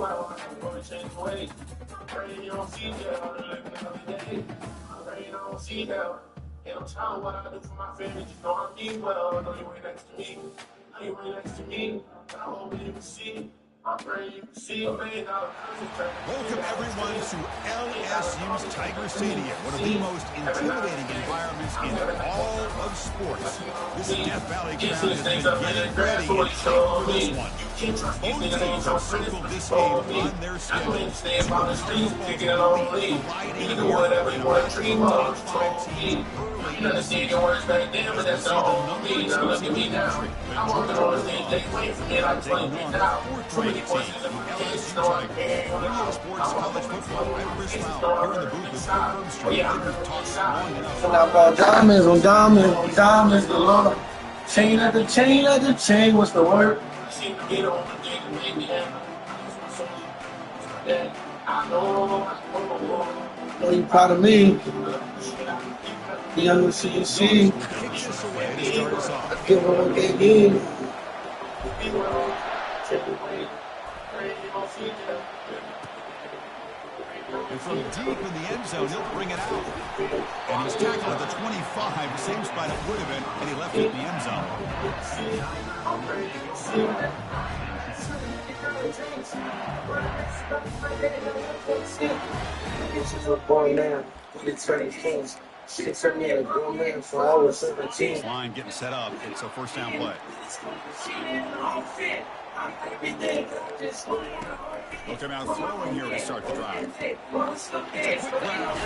well, I'm going to change the way. I'm praying you don't see that. I'm living another day. I'm praying you don't see that. And I'm telling what I do for my family. Just know I'm doing well. I know you ain't next to me. I know you ain't next to me. But I hope you can see. I'm praying you can see. Welcome everyone to LSU's Tiger Stadium, one of the most intimidating environments in all of sports. This Death Valley crowd has been getting ready and hyped for this one. Both teams have circled this game on their schedule. Two of the football teams riding here in a match of top 5 teams early in the season. As we see the number 2 team in the country, the Georgia Bulldogs, taking on the 4th-ranked team, the LSU Tigers. WIA Sports College Football. I'm Chris Fowler here in the booth with Kirk Herbstreit. I think we've talked long enough. On diamonds, the Lord. Chain at the chain, what's the word? I know you proud of me. The young CNC. Kick this away to start us off. Give them what they need. And from deep in the end zone, he'll bring it out. And he's tackled at the 25, same spot it would have been, and he left it in the end zone. Line getting set up. It's a first down play. Look him out throwing here to start the drive. It's a quick route.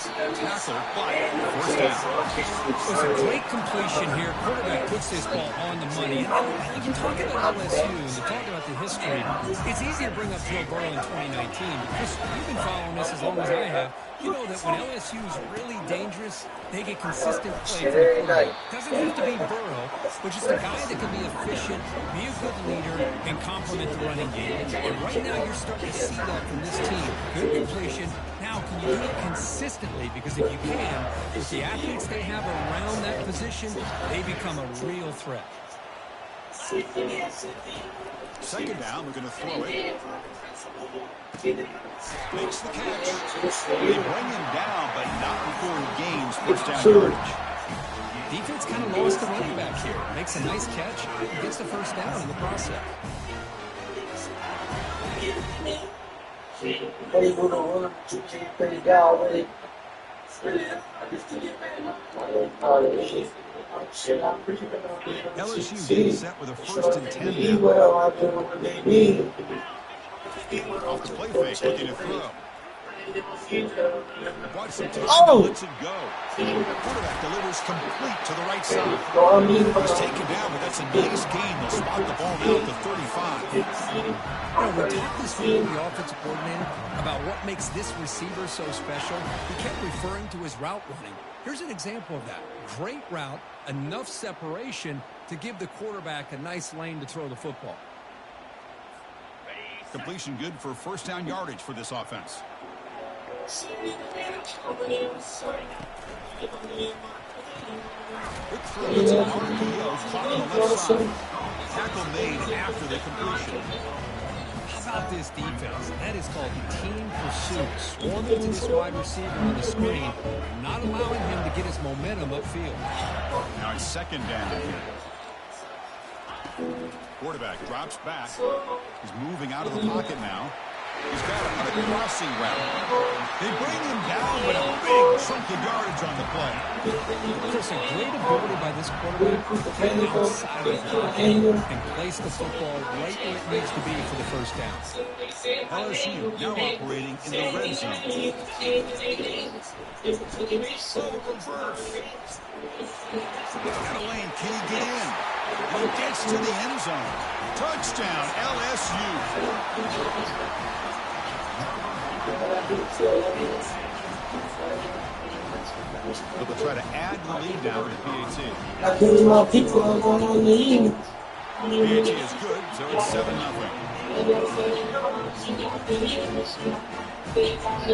Tackle, but first down. It's a great completion here. Quarterback puts this ball on the money. And you talk about LSU, and you talk about the history. It's easy to bring up Joe Burrow in 2019 because you've been following this as long as I have. You know that when LSU is really dangerous, they get consistent play from the quarterback. Doesn't have to be Burrow, but just a guy that can be efficient, be a good leader, and complement the running game. And right now you're starting to see that from this team. Good completion. Now, can you do it consistently? Because if you can, with the athletes they have around that position, they become a real threat. Second down, we're going to throw it. Makes the catch. They bring him down, but not before he gains first down yardage. Defense kind of lost the running back here. Makes a nice catch. Gets the first down in the process. LSU getting set with a first and 10 now. Off the play fake, looking to throw. Watch him take it, lets it go. The quarterback delivers complete to the right side. He's taken down, but that's a nice gain. They'll spot the ball now at the 35. We talked this week with the offensive coordinator about what makes this receiver so special. He kept referring to his route running. Here's an example of that. Great route, enough separation to give the quarterback a nice lane to throw the football. Completion good for first down yardage for this offense. Quick throw, it's an RPO, caught on the left side. Tackle made after the completion. How about this defense? That is called team pursuit. Swarming to this wide receiver on the screen, not allowing him to get his momentum upfield. Now it's second down here. Quarterback drops back. He's moving out of the pocket now. He's got him on a crossing route. They bring him down, but a big chunk of yardage on the play. Chris, a great ability by this quarterback to get outside of the pocket and place the football right where it needs to be for the first down. LSU now operating in the red zone. Got a lane. Can he get in? He gets to the end zone. Touchdown, LSU. They'll try to add the lead now to the PAT. PAT is good, so it's 7-0.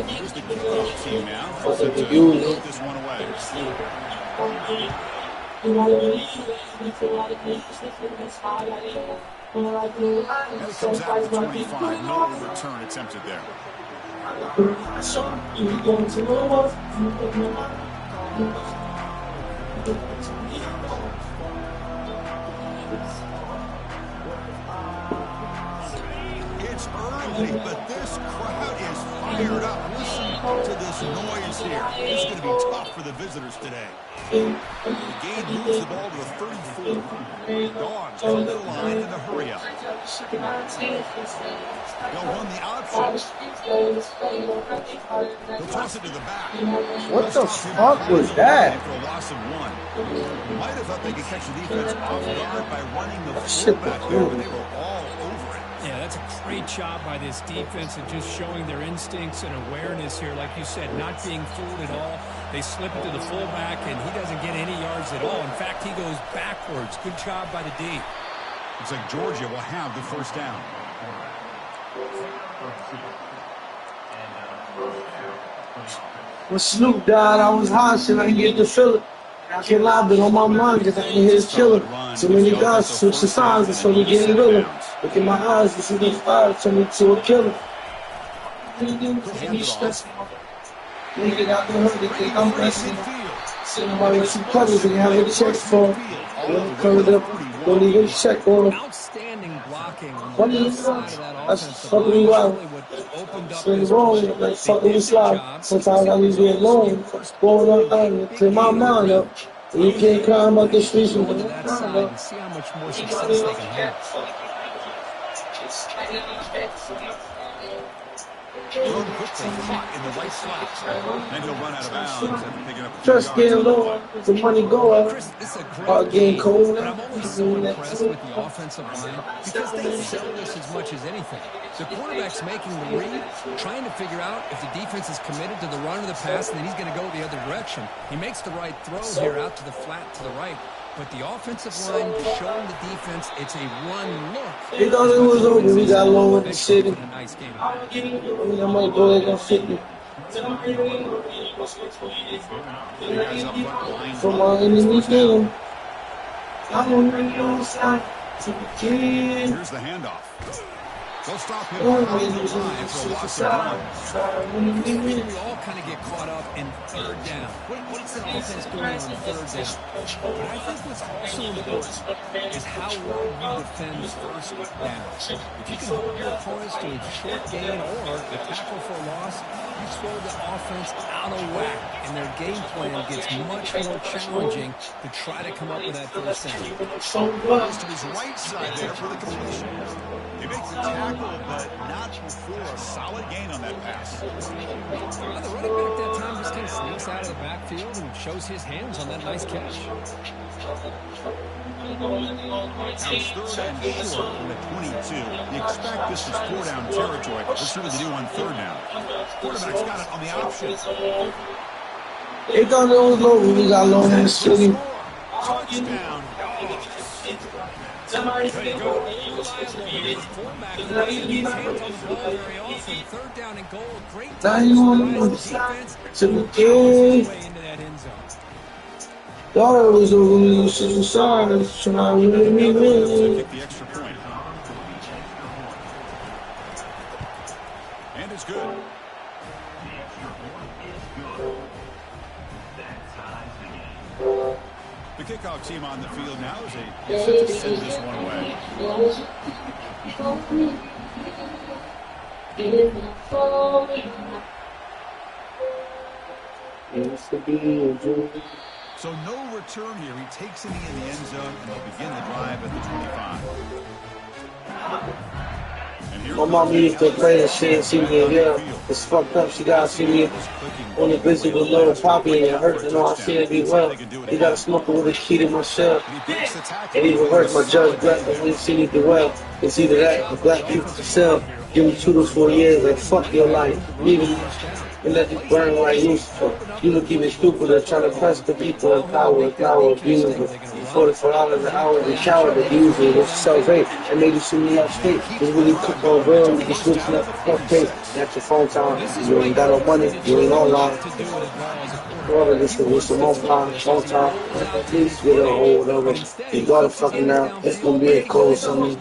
Here's the kickoff team now. Set to put this one away. And it comes out to 25. No return attempted there. It's early, but this crowd is fired up. Listen to this noise here. This is going to be tough for the visitors today. The game moves the ball to the 34. Dogs come to the line in the hurry up. They'll run the option. They'll toss it to the back. What the fuck was that? For a loss of 1. Might have thought they could catch the defense off guard by running the fullback there, but they were all over it. Yeah, that's a great job by this defense and just showing their instincts and awareness here. Like you said, not being fooled at all. They slip it to the fullback, and he doesn't get any yards at all. In fact, he goes backwards. Good job by the D. Looks like Georgia will have the first down. When Snoop died, I was high, shit, I didn't get to feel it. I can't lie, but on my mind, cause I can hear his killer. So many guys switch the sides, and so we getting realer. Look in my eyes, this is the fire, turn me to a killer. Nigga out the hood, they think I'm blessing. Somebody with some colors, they have a check for. Covered up, don't even check on them. Outstanding blocking on the What left is side of that that? offense. That's fucking wild. Swing wrong, like fucking me slide. Sometimes I leave you alone. Going on, clear my mind up. You can't climb up the streets and Go to that side and see how much more success they can have. Thrown quickly, caught in the right slot. And he'll run out of bounds after picking up a few Trust getting yards. low, the money go up. Chris, this is a great Getting game, cold. but I'm always so impressed with the offensive line because they show this as much as anything. The quarterback's making the read, trying to figure out if the defense is committed to the run or the pass, and then he's going to go the other direction. He makes the right throw here out to the flat to the right, but the offensive line showing the defense it's a run look. They thought it was over, we got low in the city. A nice game. I'm gonna go ahead and fit me. From my enemy film. I don't know stop to the kid. Here's the handoff. They'll stop him on the line for a loss of 1. We all kind of get caught up in third down. What's the offense doing on third down? But I think what's also important is how well you defend first down. If you can hold your opponents to a short gain or a tackle for a loss, you throw the offense out of whack, and their game plan gets much more challenging to try to come up with that first down. Goes to his right side there for the completion. He makes the tackle, but not before a solid gain on that pass. Well, the running back that time just kind of sneaks out of the backfield and shows his hands on that nice catch. Now it's third and short from the 22. You expect this is 4-down territory. Let's see what they do on third down. Quarterback's got it on the option. They thought it was low, we got low in the city. Touchdown. There you go. Fullback hands on the ball very often. Third down and goal. Great Now you want defense. to the kid. Way into that end zone. Thought it was over, you should be sorry. Trying to win me, Kick man. the extra point. And it's good. The kickoff team on the field now as they set to send this one away. So no return here. He takes it in the end zone, and they'll begin the drive at the 25. And here My mom used to play that shit and see me in here. It's fucked up. She gotta see me on the visit with little Poppy and it hurt to know I see it be well. He got a smoker with a key to my shell. It even hurts my judge black when he see me do well. It's either that or black people to sell. Give me 2 to 4 years, like fuck your life. Leaving you and let you burn like Lucifer. You look even stupider trying to press the people in power abuse. $44 an hour, the coward abuse me. It's self-hate and made you see me up state. It's really cook on real, you switching up the fuck pace. That's your phone time. You ain't got no money, you ain't online. Whatever this is, it's a phone time. Please get a hold of it. You gotta fucking now. It's gonna be a cold summer.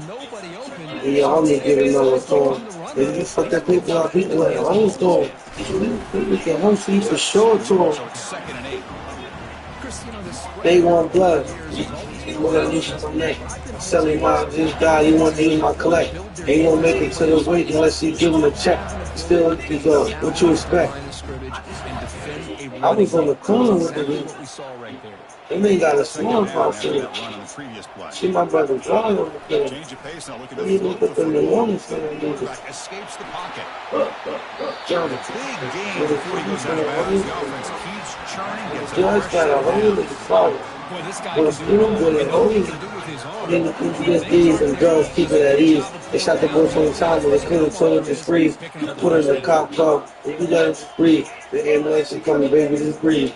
And your homie giving no reform. If you fuck that paper out, people like, oh, so you can home for you for sure, to him. They want blood. You want to use my neck. Selling my this guy, you want to use my collect. Ain't gonna make it to the weight unless you give him a check. Still, you go. What you expect? I was on the corner with the they ain't got a small outfit. See my brother drawing on the field. Let me look up in the morning for that nigga. Escapes the pocket. Big gain before he goes out of bounds. The offense keeps churning. Gets Judge got a hold of the foul. But still with a hold. Then the just these and drugs keep it at ease. They shot the ball 20 times and they couldn't turn it to freeze. You put in the cop car. If you let it breathe, the ambulance is coming, baby, just breathe.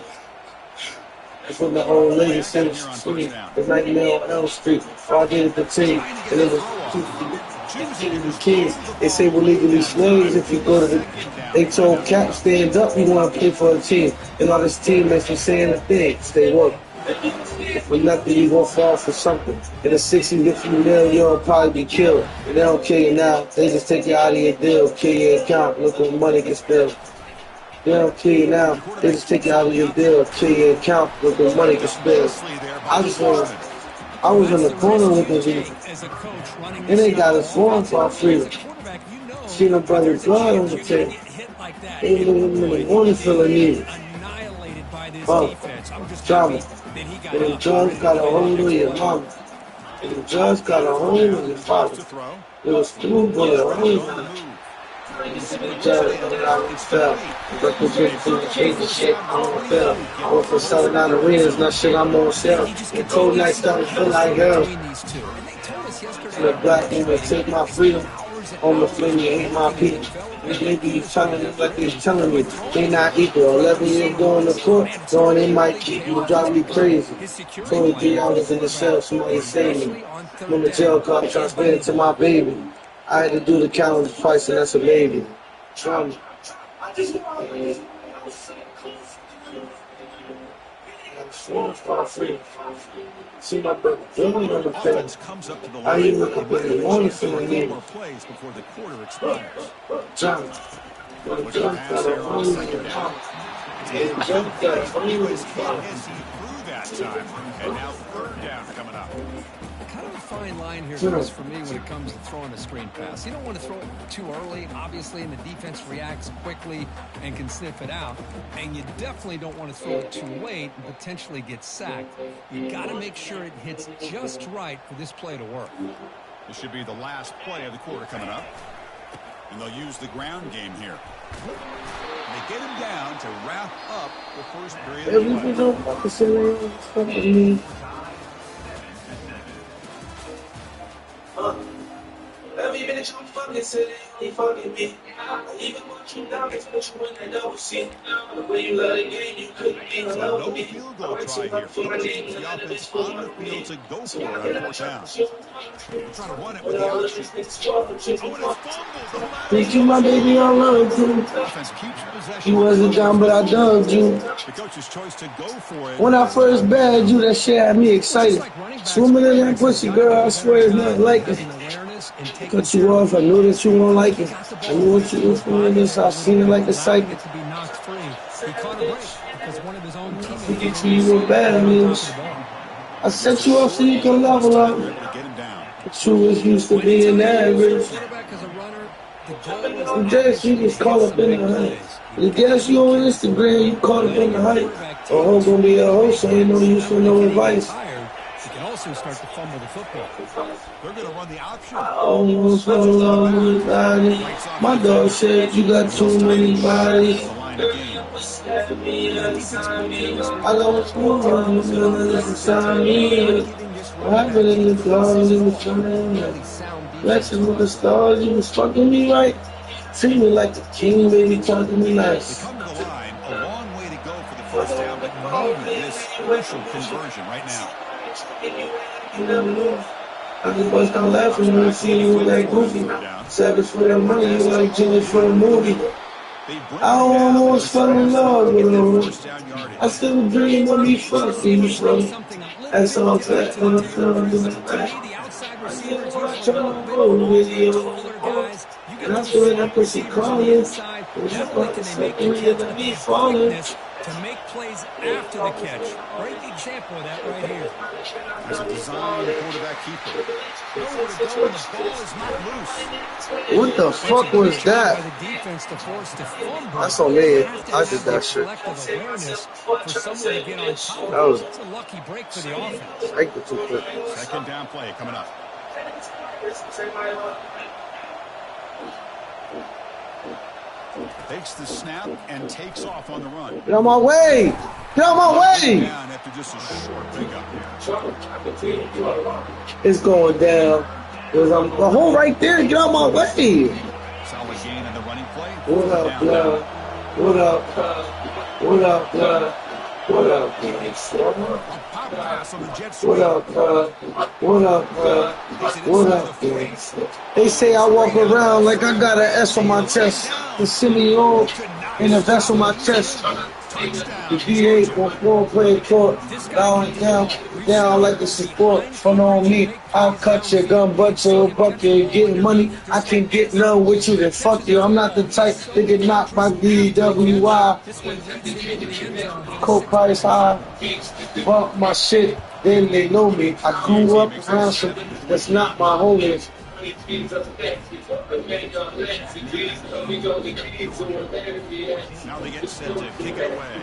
That's when the old lady said it street. The nightmare on Elm Street. All I did is the team. And it was two kids. They say we're legally slaves if you go to the. They told Cap, stand up, you want to play for a team. And all this team makes me saying a thing. Stay woke. For nothing, you gon' fall for something. In the 60s, if you nail, you'll probably be killed. And they don't kill you now. They just take you out of your deal. Kill your account. Look what money gets spilled. They don't kill you now. They just take you out of your deal. Kill your account. Look what money gets spilled. I was in the corner with the dude. And they got us going for our freedom. Seen a brother blood on the tape. They living in the morning feeling needed. Drama. And the judge got a hold of your mama. And the judge got a hold of your father. It was through bullet holes. The judge fell. Representing the change of shit, I don't feel. I went for selling out arenas, not shit I'm on sale. The cold nights started to feel like hell. And the black woman take my freedom. On the flame, you ain't my people. Maybe you telling me like they're telling me they not equal. 11 years going to court, knowing they might keep you, drive me crazy. 23 hours in the cell, somebody save me. When the jail call, transferred to my baby. I had to do the calendar twice, and that's a baby. Trauma. See my brother filming on the fence. I even look up in the morning for the game. Before the quarter expires. John. Looking to pass here on second down. And jumped that through that time. And now third down coming up. Kind of a fine line here, Chris, for me when it comes to throwing a screen pass. You don't want to throw it too early, obviously, and the defense reacts quickly and can sniff it out. And you definitely don't want to throw it too late and potentially get sacked. You got to make sure it hits just right for this play to work. This should be the last play of the quarter coming up. And they'll use the ground game here. And they get him down to wrap up the first period of the play. Every minute you fucking city, you fucking me. I even want you down, especially when they double see. The way you love the game, you couldn't be in love with me. Field goal try here. The offense on the field to go for it on fourth down. Trying to run it with the option. Oh, and it's fumbled. Thank you, my baby, I love you. Offense keeps possession. You wasn't down, but I dug you. The coach's choice to go for it. When I first bagged you, that shit had me excited. Swimming in that pussy, girl, I swear it's nothing like it. Cut you off, I knew that you won't like it. I knew what you was doing this, I seen it like a psychic. To get you were bad news. I set you up so you can level up. But you was used to being average. I guess you just caught up in the hype. I guess you on Instagram, you caught up in the hype. A hoe gonna be a hoe, so ain't no use for no advice. Also start to fumble the football. They're going to run the option. I almost fell in love with body. My dog said you got too many bodies. I got what's going on, it's gonna listen to me. What happened in the clouds in the sun? Flexing with the stars, you was fucking me right. Treat me like the king, baby, talk to me nice. They come to the line, a long way to go for the first down, but needed this crucial conversion right now. You never knew. I just bust out laughing when I see you with that goofy. Savage for that money, you like Jimmy for the movie. I almost fell in love with him. I still dream of me fucking you, slow. That's all that. receivers usually a little bit taller guys. You get the slot receivers on the inside. Not only can they make the catch, but they have quickness to make plays after the catch. Great example of that right here. As a design quarterback keeper. Nowhere to go when the ball is not loose. What the fuck was that? By the defense to force the fumble. That's on me. I did that shit. Collective awareness for someone to get on top of That was It's a lucky break for the offense. like the 2 quick. Second down play coming up. Takes the snap and takes off on the run. Get out my way! Get out my way! Down after just a short pickup. It's going down. Cause I'm the hole right there. Get out my way! Solid gain in the running play. What up, blood? What up? What up, blood? What up, blood? Pop pass on the jet What sweep. up, blood? What up, blood? What up, blood? They say I walk around like I got an S on my chest. The Simeon and a vest on my chest. The D8 won't play court. Down like the support. Front on me, I'll cut your gun, but your bucket. Getting money, I can get none with you, then fuck you. I'm not the type that get knocked by DWI. Coke price high. Bump my shit, then they know me. I grew up around some that's not my homies. Now they get set to kick it away.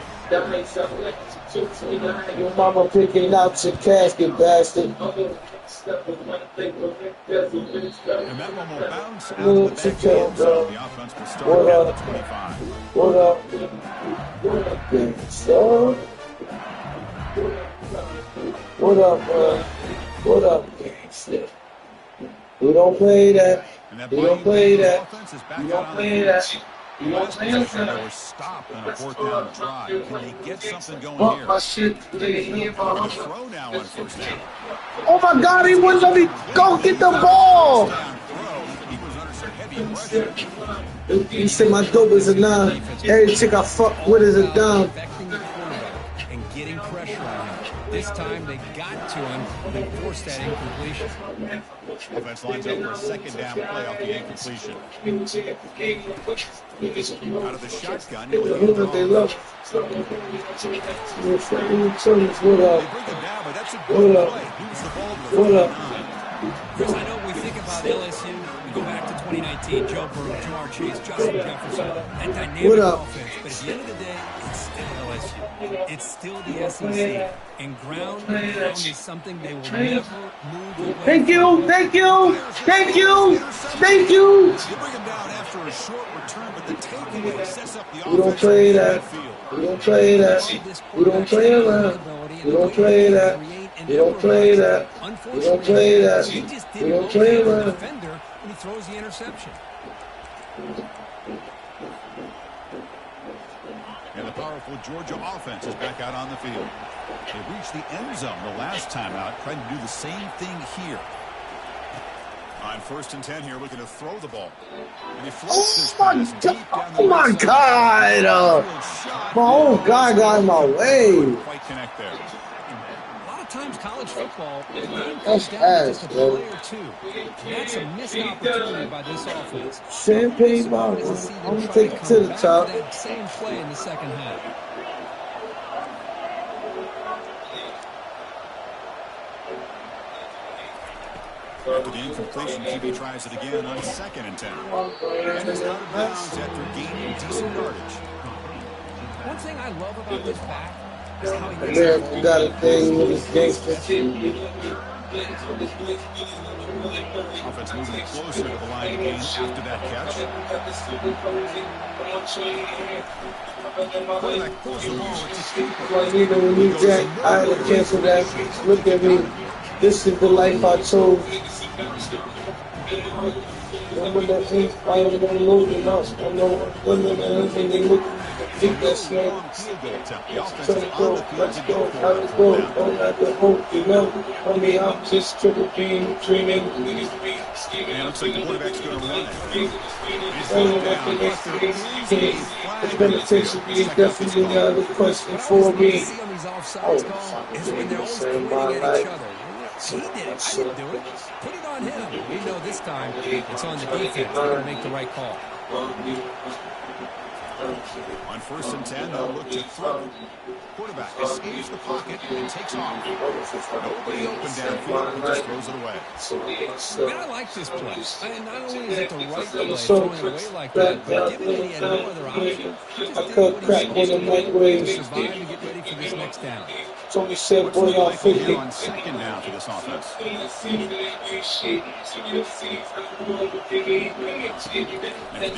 Your mama picking out your casket, bastard. And that one will bounce out of the back end zone. The offense will start at the 25. What up? What up, gangsta? What up, What up, gangsta? We don't play that. We don't play that. We don't play that. We don't play that. Or stop on a fourth down drive. Can they get something going Bump here? my shit. Throw now on first down. Oh my God, he wouldn't let me go get the ball. Down throw. He was under some heavy pressure. He said my dope is a 9. Every chick I fuck with is a dime. Affecting the quarterback and getting pressure on him. This time they got to him and forced that incompletion. Offense lines up for a second down play off the incompletion. Out of the shotgun. You know what they love. They What bring up? him down, but that's a What good up? play. Moves the ball to the What up? 49. Chris, I know when we think about LSU, we go back to 2019, Joe Burrow, Jamar Chase, Justin Jefferson, that dynamic What up? offense. But at the end of the day, it's still LSU. It's still the SEC. And ground and pound is something they will never move away Thank you, thank you, thank you, thank you. You bring him down after a short return, but the takeaway sets up the offense. We don't play that. Field. We don't play that. We don't play that. We don't play that. We don't play that. We don't play that. He just We didn't don't play locate the that. defender when he throws the interception. And the powerful Georgia offense is back out on the field. They reached the end zone the last time out, trying to do the same thing here. On 1st and 10 here, looking to throw the ball. And he floats this Oh my pass God! deep down the Oh my right side. God! My own guy got in my way. Couldn't quite connect there. A lot of times college football, the game That's comes down to just a ass, bro. play or two. And that's a missed opportunity by this offense. Champagne Wanted bottle. to see them I'm gonna try take it to come the back top. that same play in the second half. After the incompletion, QB tries it again on 2nd and 10. And it's out of bounds after gaining decent yardage. One thing I love about this back is how he America got a thing with his gangster. Offense moving closer to the line of game after that catch. Quarterback pulls the ball. It's a keeper. Like, even when you jack, I had to cancel that. Look at me. This is the life I chose. Remember that thing fighting on moving us. I know women and everything they look. Think that snake. Long field goal attempt. The offense So is go, on the field let's to go, go for let's it. go. Don't have to hope, you know. Homie, I'm just triple beam, dreaming. And it looks like the quarterback's going to run it. He's Only going one thing down. is to be the penitentiary is definitely not a question for me. see on these Oh, offsides calls is when they're always saved pointing my at life. each other. He did it. I didn't do it. Put it on him. We know this time it's on the defense. They're going to make the right call. On 1st and 10, they'll look to throw. Quarterback escapes the pocket and takes off. Nobody open downfield, he just throws it away. Man, I like this play. And not only is it the right play, throwing it away like that, but given that he had no other option, he just did what he should do to survive and get ready for this next down. So we said, boy, y'all 50 on 2nd down for this offense. After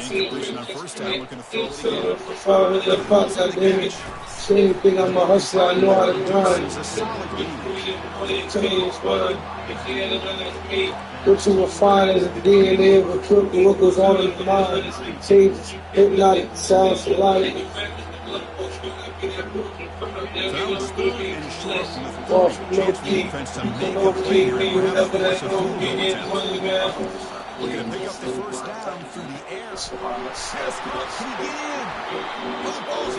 being completion on 1st down, looking to throw it again. Anything I'm a hustler, I know how to grind. It's a solid lead. What you will find is the DNA of a crook and what goes on in the mind. Changes, hypnotic, sounds alike. Sounds third and short with chance for defense to make a play here and perhaps force a field goal attempt. Looking to pick up the 1st down through the air. Prescott, can he get in? Well, the ball's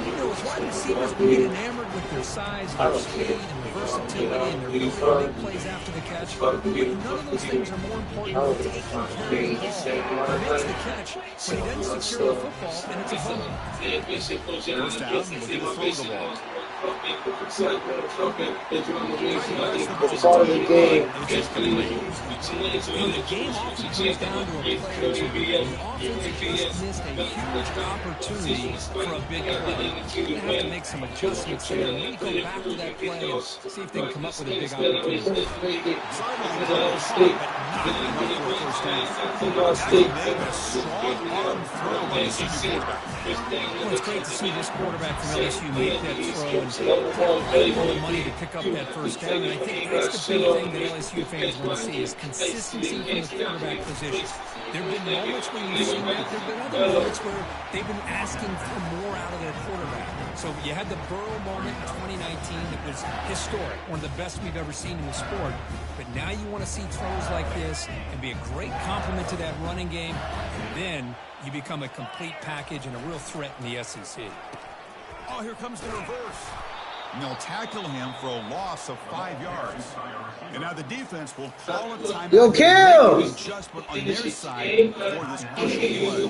You know, his wide receivers can get enamored with their size, their speed, and their versatility, and their ability to make plays after the catch. But none of those things are more important than taking care of the ball. He makes the catch, but he doesn't secure the football, and it's a fumble. 1st down, looking to throw the ball. It's part of the game. And the game often comes down to a play or two. The offense just missed a huge opportunity for a big play. They have to make some adjustments here. Maybe go back to that play and see if they can come up with a big opportunity. Well, it's great to see this quarterback from LSU make that throw and take all the money to pick up that 1st down. And I think that's the big thing that LSU fans want to see is consistency from the quarterback position. There have been moments where you've seen that. There have been other moments where they've been asking for more out of their quarterback. So you had the Burrow moment in 2019 that was historic, one of the best we've ever seen in the sport. But now you want to see throws like this and be a great complement to that running game. And then you become a complete package and a real threat in the SEC. Oh, here comes the reverse. And they'll tackle him for a loss of 5 yards. And now the defense will call a timeout. Yo, kill! Adjustment on their side for this crucial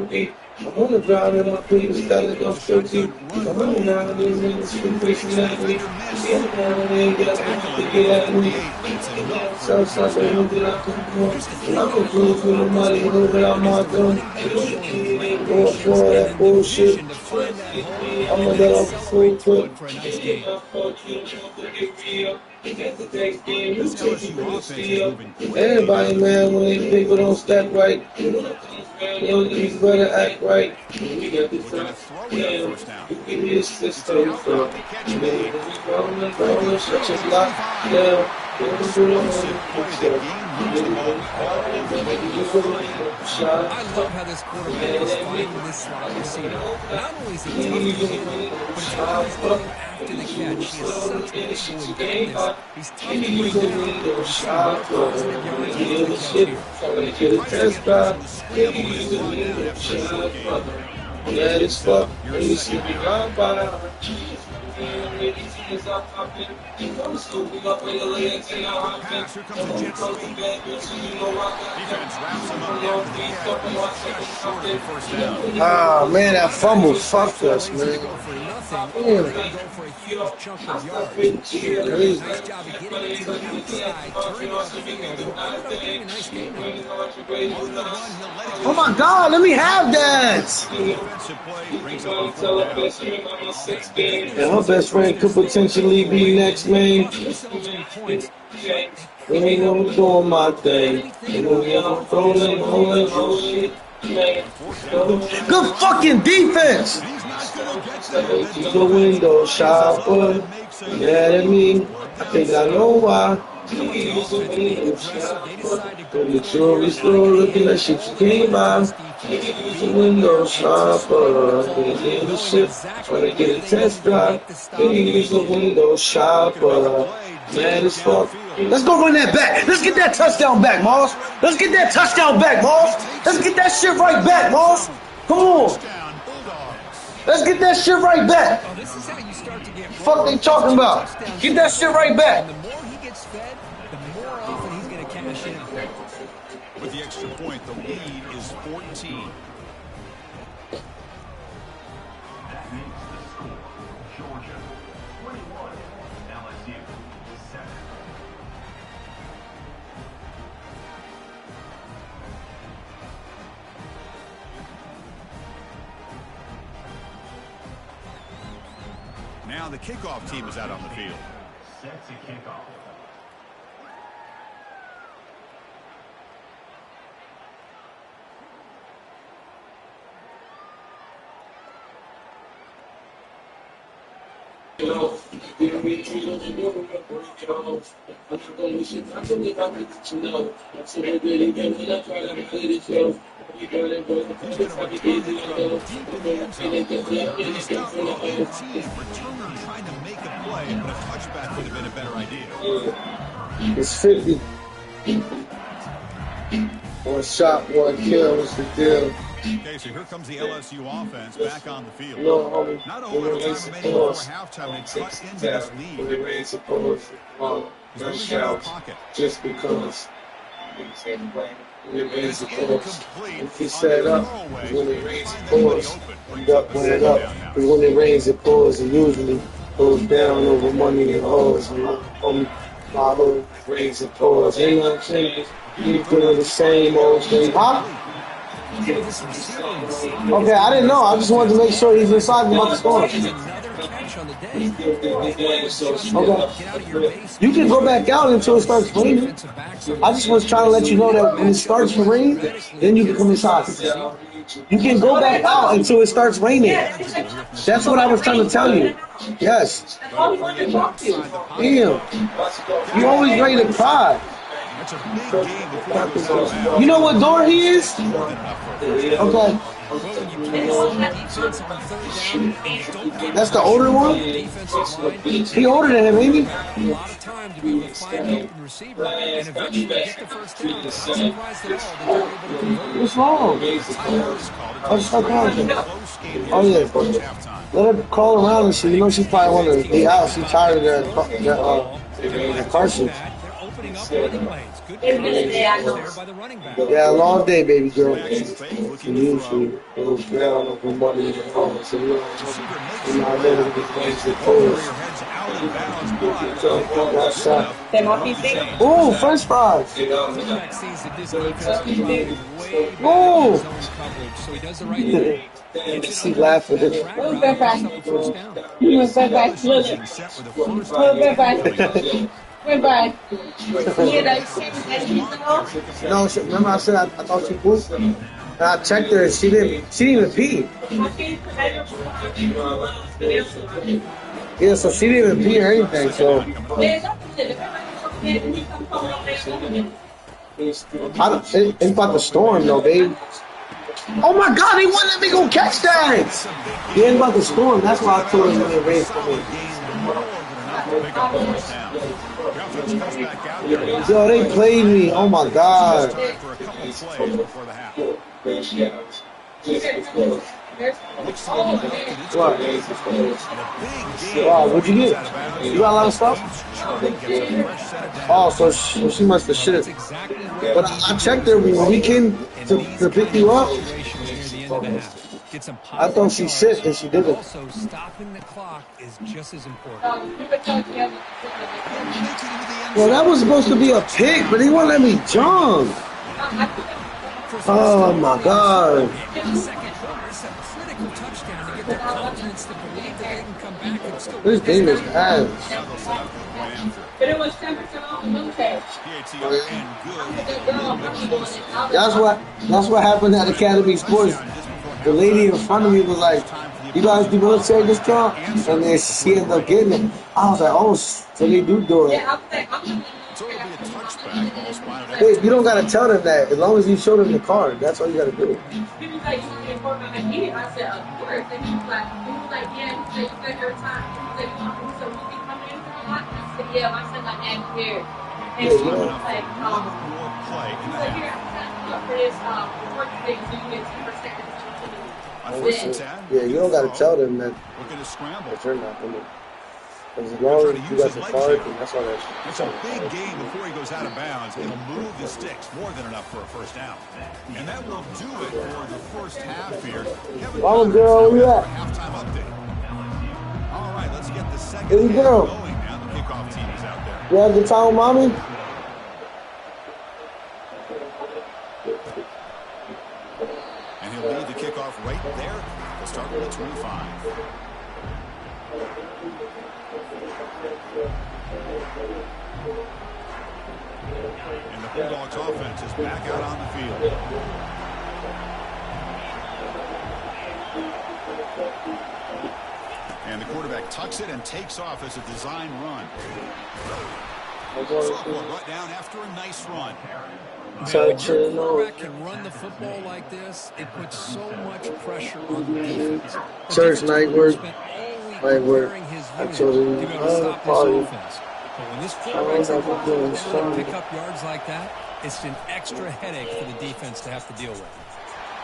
play. I'm on the ground and my fingers started off 13. I'm running around and these niggas from pushing at me. The other one ain't got nothing to get at me. Southside, they know that I can go. I'm a fool for the money, you know that I'm not done. Going for that bullshit. I'm gonna let off the full clip. Everybody, man, when they people don't step right, you better act right. We got this time. Give me this system. Shut your block down. I love how this quarterback is finding this slot receiver. Not only is he tough to hit, but it's how he's going after the catch. He has such good quickness. He's tough to bring down. He's positive yards after the catch here. Yeah, this fuck. You see me right by. Pass, here comes the jet sweep. Defense wraps him up down to the catch. Short of the 1st down. Ah, man, that fumble fucked us, man. Go for a huge chunk of yards. Nice job of getting it to the outside, turning off the field, and ended up getting a nice game. Oh my God, let me have that! Defensive play brings up a 4th down. And her best friend could potentially be next, man. We ain't never doing my thing. Good fucking defense! The window shopper. Mad at me. I think I know why. The jewelry store looking like shit you can't buy. The window shopper. Trying to get a test drive. He's the window shopper. Mad as fuck. Let's go run that back. Let's get that touchdown back, Moss. Let's get that touchdown back, Moss. Let's get that shit right back, Moss. Come on. Let's get that shit right back. Oh, this is how you start to get Fuck they talking about? Get that shit right back. And the more he gets fed, the more often he's going to cash in. With the extra point, the lead is 14. Georgia 21, LSU 7. Now the kickoff team is out on the field. Set to kick off. Returner trying to make a play, but a touchback would have been a better idea. It's 50. One shot, one kill. What's the deal? Okay, so here comes the LSU offense back on the field. No, homie. Not a whole lot of time remaining before halftime. They cut into this lead. He's moving out of the pocket. Just because. It's incomplete. If he set up, Throwaway. when it rains, it Finds pours. somebody open. You got when it up. Because when it rains, it pours. And usually goes down over money and hoes. And my hood rains, it pours. You know what I'm saying? You doing the same old thing. Huh? Okay, I didn't know. I just wanted to make sure he's inside about the storm. Another catch on the day. Okay. You can go back out until it starts raining. I just was trying to let you know that when it starts to rain, then you can come inside. You can go back out until it starts raining. That's what I was trying to tell you. Yes. Damn. You always ready to cry. That's a big game before it was out. You know what door he is? Okay. That's the older one? He older than him, ain't he? A lot of time to be able to find an open receiver and eventually get the first down. I'm not surprised at all that they're able to convert. What's wrong? Oh, stop calling. Oh, yeah. Let her call around and shit. You know she probably want to be out. She's tired of that Carson. They're opening up running lanes. Good there by the running back. Yeah, long day, baby girl. Usually goes down over money in the phone. So, you know, I never get ways to pose. Ooh, French fries. Quarterback sees that this defense is way Ooh. zone coverage, so he does the right thing. She laughing. First down. Goodbye. No, remember I said I thought she was. And I checked her and she didn't even pee. Yeah, so she didn't even pee or anything. So it's about the storm though, babe. Oh my God, they wouldn't let me go catch that. It ain't about the storm. That's why I told them to raise for me. Yo, they played me. Oh my God. What? Wow, what'd you get? You got a lot of stuff? Oh, so she must have shit. But I checked her when we came to pick you up. I thought she shit and she didn't. Also, stopping the clock is just as important. Well, that was supposed to be a pick, but he won't let me jump. Oh my God. This game is ass. But it was 10% off the military. That's what happened at Academy Sports. The lady in front of me was like, "You guys do military discount?" And then she ended up getting it. I was like, "Oh, so they do it." Hey, you don't gotta tell them that. As long as you show them the card, that's all you gotta do. He was like, "You can afford my ID?" I said, "Of course." And he was like, "Yeah." He said, "You said your time." He said, "So you be coming in for a lot?" I said, "Yeah, my son got added here." And It's she time was enough like, for one more play in the so here, half. I'm signing up for this work thing, so you get 10% On first and 10. Yeah, you don't gotta tell them that Looking to scramble. you're not gonna. Because as long as you got the card, then that's all that shit. It's a big gain before he goes out of bounds. It'll move the sticks more than enough for a first down. And that will do it for the first half here. Kevin Mama girl, where you at? halftime update. All right, let's get the second Here we half go. going now. The kickoff team is out there. You had the time, mommy? And he'll lead the kickoff right there. They'll start with the 25. And the Bulldogs offense is back out on the field. And the quarterback tucks it and takes off as a design run. Sophomore brought down after a nice run. When your quarterback can run the football like this, it puts so much pressure on the defense. Church night work. Night work. I told him, to be able to stop this party. offense. But when this quarterback's able to pick up yards like that, it's an extra headache for the defense to have to deal with.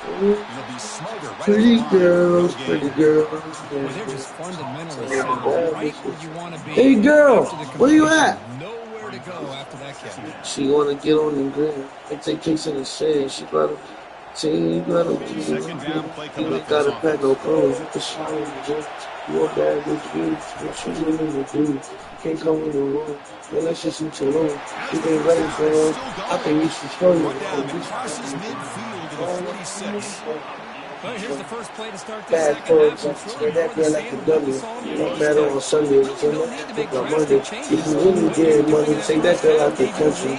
It'll be Smolder right Pretty at the line. girls, pretty girls. Well, they're just fundamentally sound, right where you want to be. Hey, girl, after the where you completion. at? Nowhere to go after that catch. She wanna get on the grid and take kicks in the shade. She gotta say you gotta do Second down play coming you up gotta for this pack no clothes. You can shine in the gym. You a bad bitch, you. What you willing to do? You can't come in the room unless you shoot your own. You ain't ready for him. I think you should show you. Brought down and crosses midfield to the 46. Well, here's the first play to start the Bad second for half. It's really that more girl the like same a of what we W. saw in the You don't first matter half. on Sunday. You You don't need to make on drastic Monday. changes. If you really get money, Doing take that girl out the country.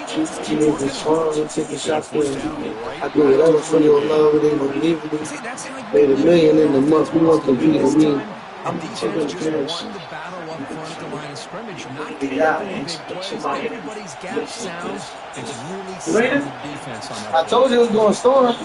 She needs a song and take a shot for him. I do whatever for your love, it ain't no leaving me. See, that's how you Made $1 million in the month. We want to beat this me. time. I'm The taking defense just cares. won the battle up front at the line of scrimmage. Not getting Yeah. up in big plays. Everybody's gap sound. It's really solid defense on that. I told you it was going to storm.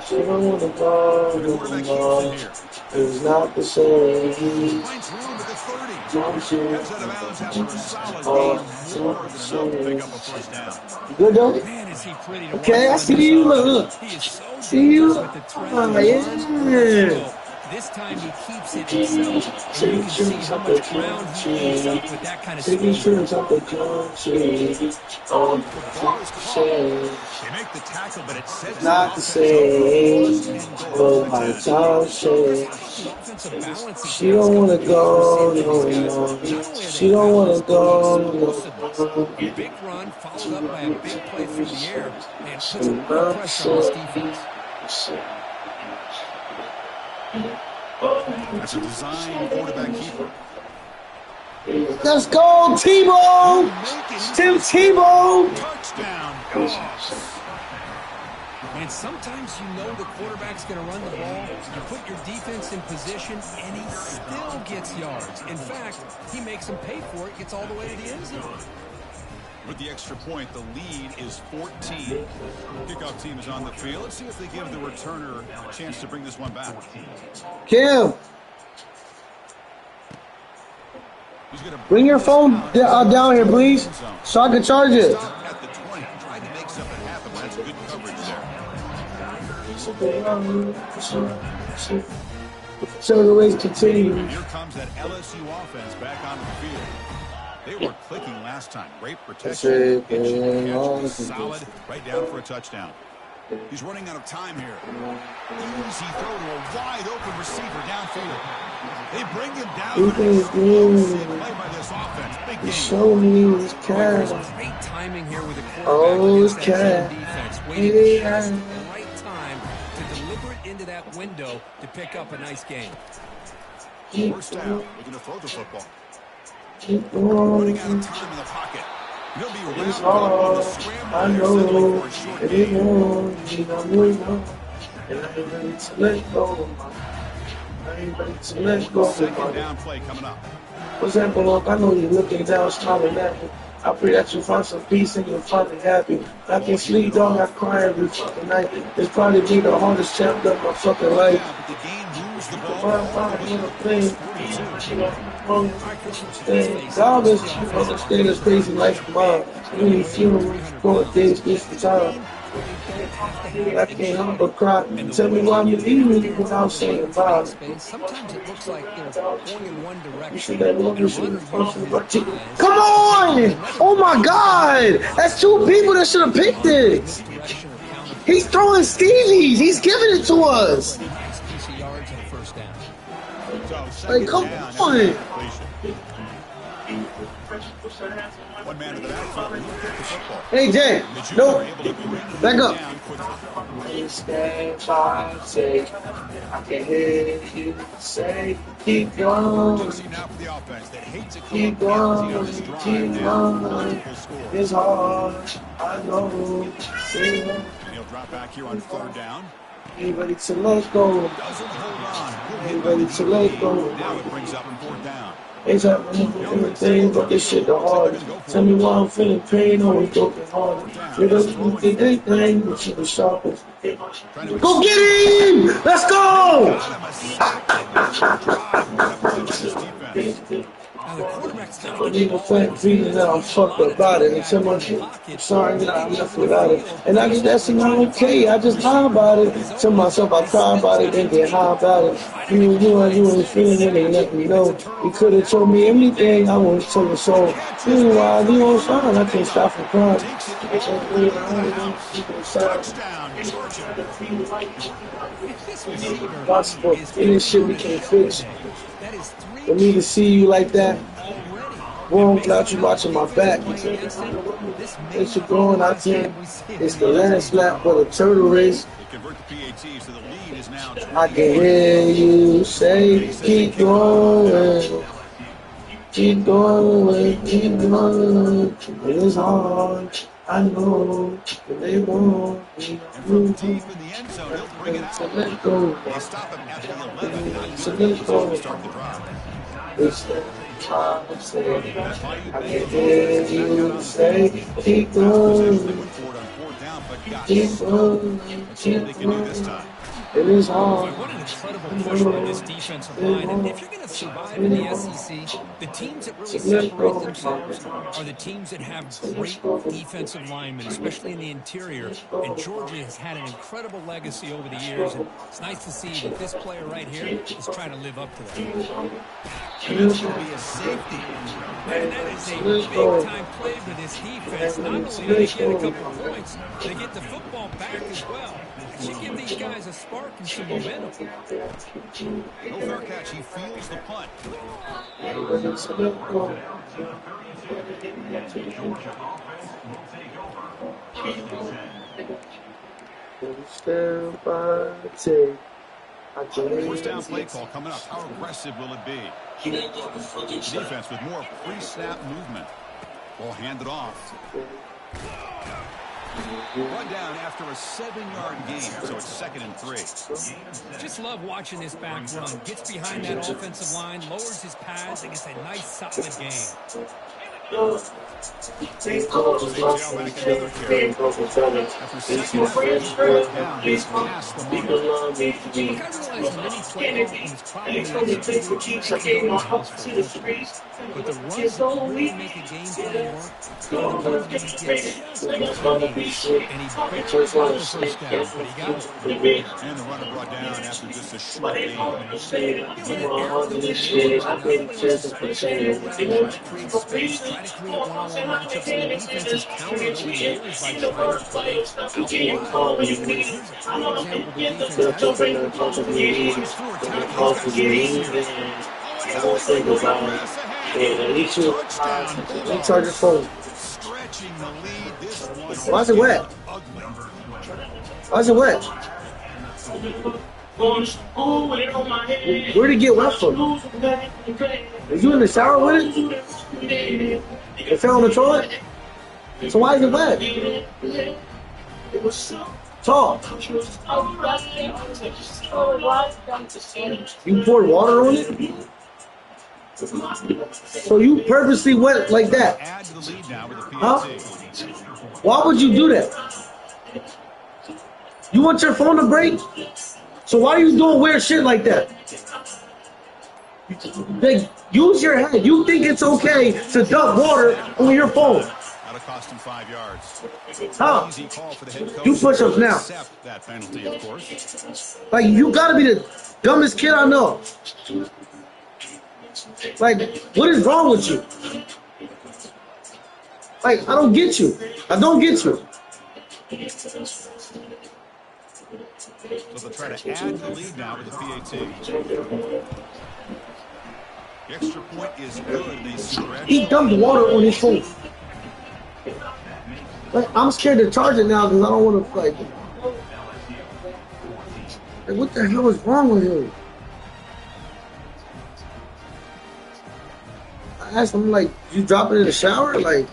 She don't want to go The with quarterback the keeps ball. it here. It's not the same. Finds room at the 30. Mom, she Heads out of bounds after a solid Oh, gain. More than enough to pick up a first down. good though? Man, is he pretty to Okay, I watch see on this you. offense. Look. He is so See you. dangerous with the threat Oh, of the yeah. run. This time he keeps it himself, and you can see how much ground he eats up with that kind of Take these speed. trips out the country. Oh, They make the tackle, but it sets not the the same. Oh, my child said. Offensive balance is She don't want to go, no. She don't want to go, no. a big run followed up by a big play through the air, and puts a lot of pressure on this defense. That's a design quarterback keeper. Let's go, Tebow! Tim Tebow! Touchdown. And sometimes you know the quarterback's going to run the ball. You put your defense in position, and he still gets yards. In fact, he makes them pay for it, gets all the way to the end zone. With the extra point, the lead is 14. Kickoff team is on the field. Let's see if they give the returner a chance to bring this one back. Kim, bring your phone down here, please, so I can charge it. At the 20, tried to make something happen. That's good coverage there. So the race continues. And here comes that LSU offense back onto the field. They were clicking last time. Great protection. Catch solid. Right down for a touchdown. He's running out of time here. Easy throw to a wide open receiver downfield. They bring him down. Play by this offense. Big game. Show me this cat. Great timing here with the quarterback Oh, against that cat. zone defense. Waiting just at the right time to deliver it into that window to pick up a nice game. First down. Looking to throw the football. Keep Running going. out of time in the pocket. He'll be It's wrapped up on the hard. scramble. I They're settling know for a short it gain. ain't on. I'm moving on. And I ain't ready to let go. I ain't ready to let go. Second down play coming up. What's that, Balonk? I know you're looking down, smiling at me. I pray that you find some peace and you're finally happy. I can sleep, dog. I cry every fucking night. It's probably be the hardest chapter of my fucking life. Yeah, but the game moves the ball. God is understand this crazy life of mine. You ain't feeling when you score days against the time. I can't help but cry. Tell me why you leave me without saying bye. Sometimes it looks like they're going in one direction. You should have one should come on! Oh my God! That's two people that should have picked this. He's throwing Stevie's. He's giving it to us. Like, come on. One man in the backfield. Hey, Jay. Nope. Back up. I can hear you say, keep going. Keep going. Keep going. It's hard. I know. And he'll drop back here on third down. Ain't ready to let go. Doesn't hold on. Ain't ready to let go. Now it brings up fourth down. Ain't happening everything, but this shit the hardest. Tell me why I'm feeling pain, always broken hearted. You don't think they thing, but you the sharpest. Go get him! Let's go! I don't even think feeling that I'm fucked up about it. And tell myself, I'm sorry that I'm left without it. And I just, that's not okay. I just lie about it. Tell myself I cry about it, then get high about it. You ain't feeling it, and let me know. You could have told me anything, I wouldn't tell you so. Meanwhile, you on sign, I can't stop from crying. Possible. In this shit we can't fix. For me to see you like that, boom, without you watching my back. It's you going out there. It's the last lap for the turtle race. I can hear you say, keep going. Keep going, keep going. It's hard. I know, but they won't. From deep in the end zone, he'll bring it out. So let go. They stop him at the 11. So let go. Start the drive. It's the time to say, I can hear you say, keep going. Keep going, keep going. It is hard. What an incredible push by this defensive line. And if you're going to survive in the SEC, the teams that really separate themselves are the teams that have great defensive linemen, especially in the interior. And Georgia has had an incredible legacy over the years. And it's nice to see that this player right here is trying to live up to that. This will be a safety. And that is a big-time play for this defense. Not only do they get a couple of points, they get the football back as well. It should give these guys a spark and some momentum. No fair catch. He feels the punt. Step by step, I First down play call coming up. How aggressive will it be? Defense with more pre-snap movement. Ball handed off. Run down after a 7-yard gain, so it's 2nd and 3. Just love watching this back run. Gets behind that offensive line, lowers his pads, and gets a nice, solid gain. But the runs really make a game plan work. And he barely got the first down, but he got it. And the runner brought down after just a short gain. Create space, try to create one-on-one matchups, and the defense has countered over the years by trying to play out wide. Here's an example the defense Charge your phone. Stretching the lead. This one. Why is it wet? Why is it wet? Where'd it get wet from? Are you in the shower with it? It fell on the toilet? So why is it wet? Talk. You poured water on it? So you purposely wet like that? Add to the lead now with the Huh? PAT. Why would you do that? You want your phone to break? So why are you doing weird shit like that? Like, use your head. You think it's okay to dump water on your phone? That'll cost him 5 yards. Huh? Easy call for the head coach. You push ups now. Accept that penalty, of course. Like, you gotta be the dumbest kid I know. Like, what is wrong with you? Like, I don't get you. I don't get you. So they'll try to add the lead now with the PAT. The extra point is good. They stretch. He dumped water on his phone. Like, I'm scared to charge it now because I don't want to, like, what the hell is wrong with him? I asked him, like, you drop it in the shower? Like,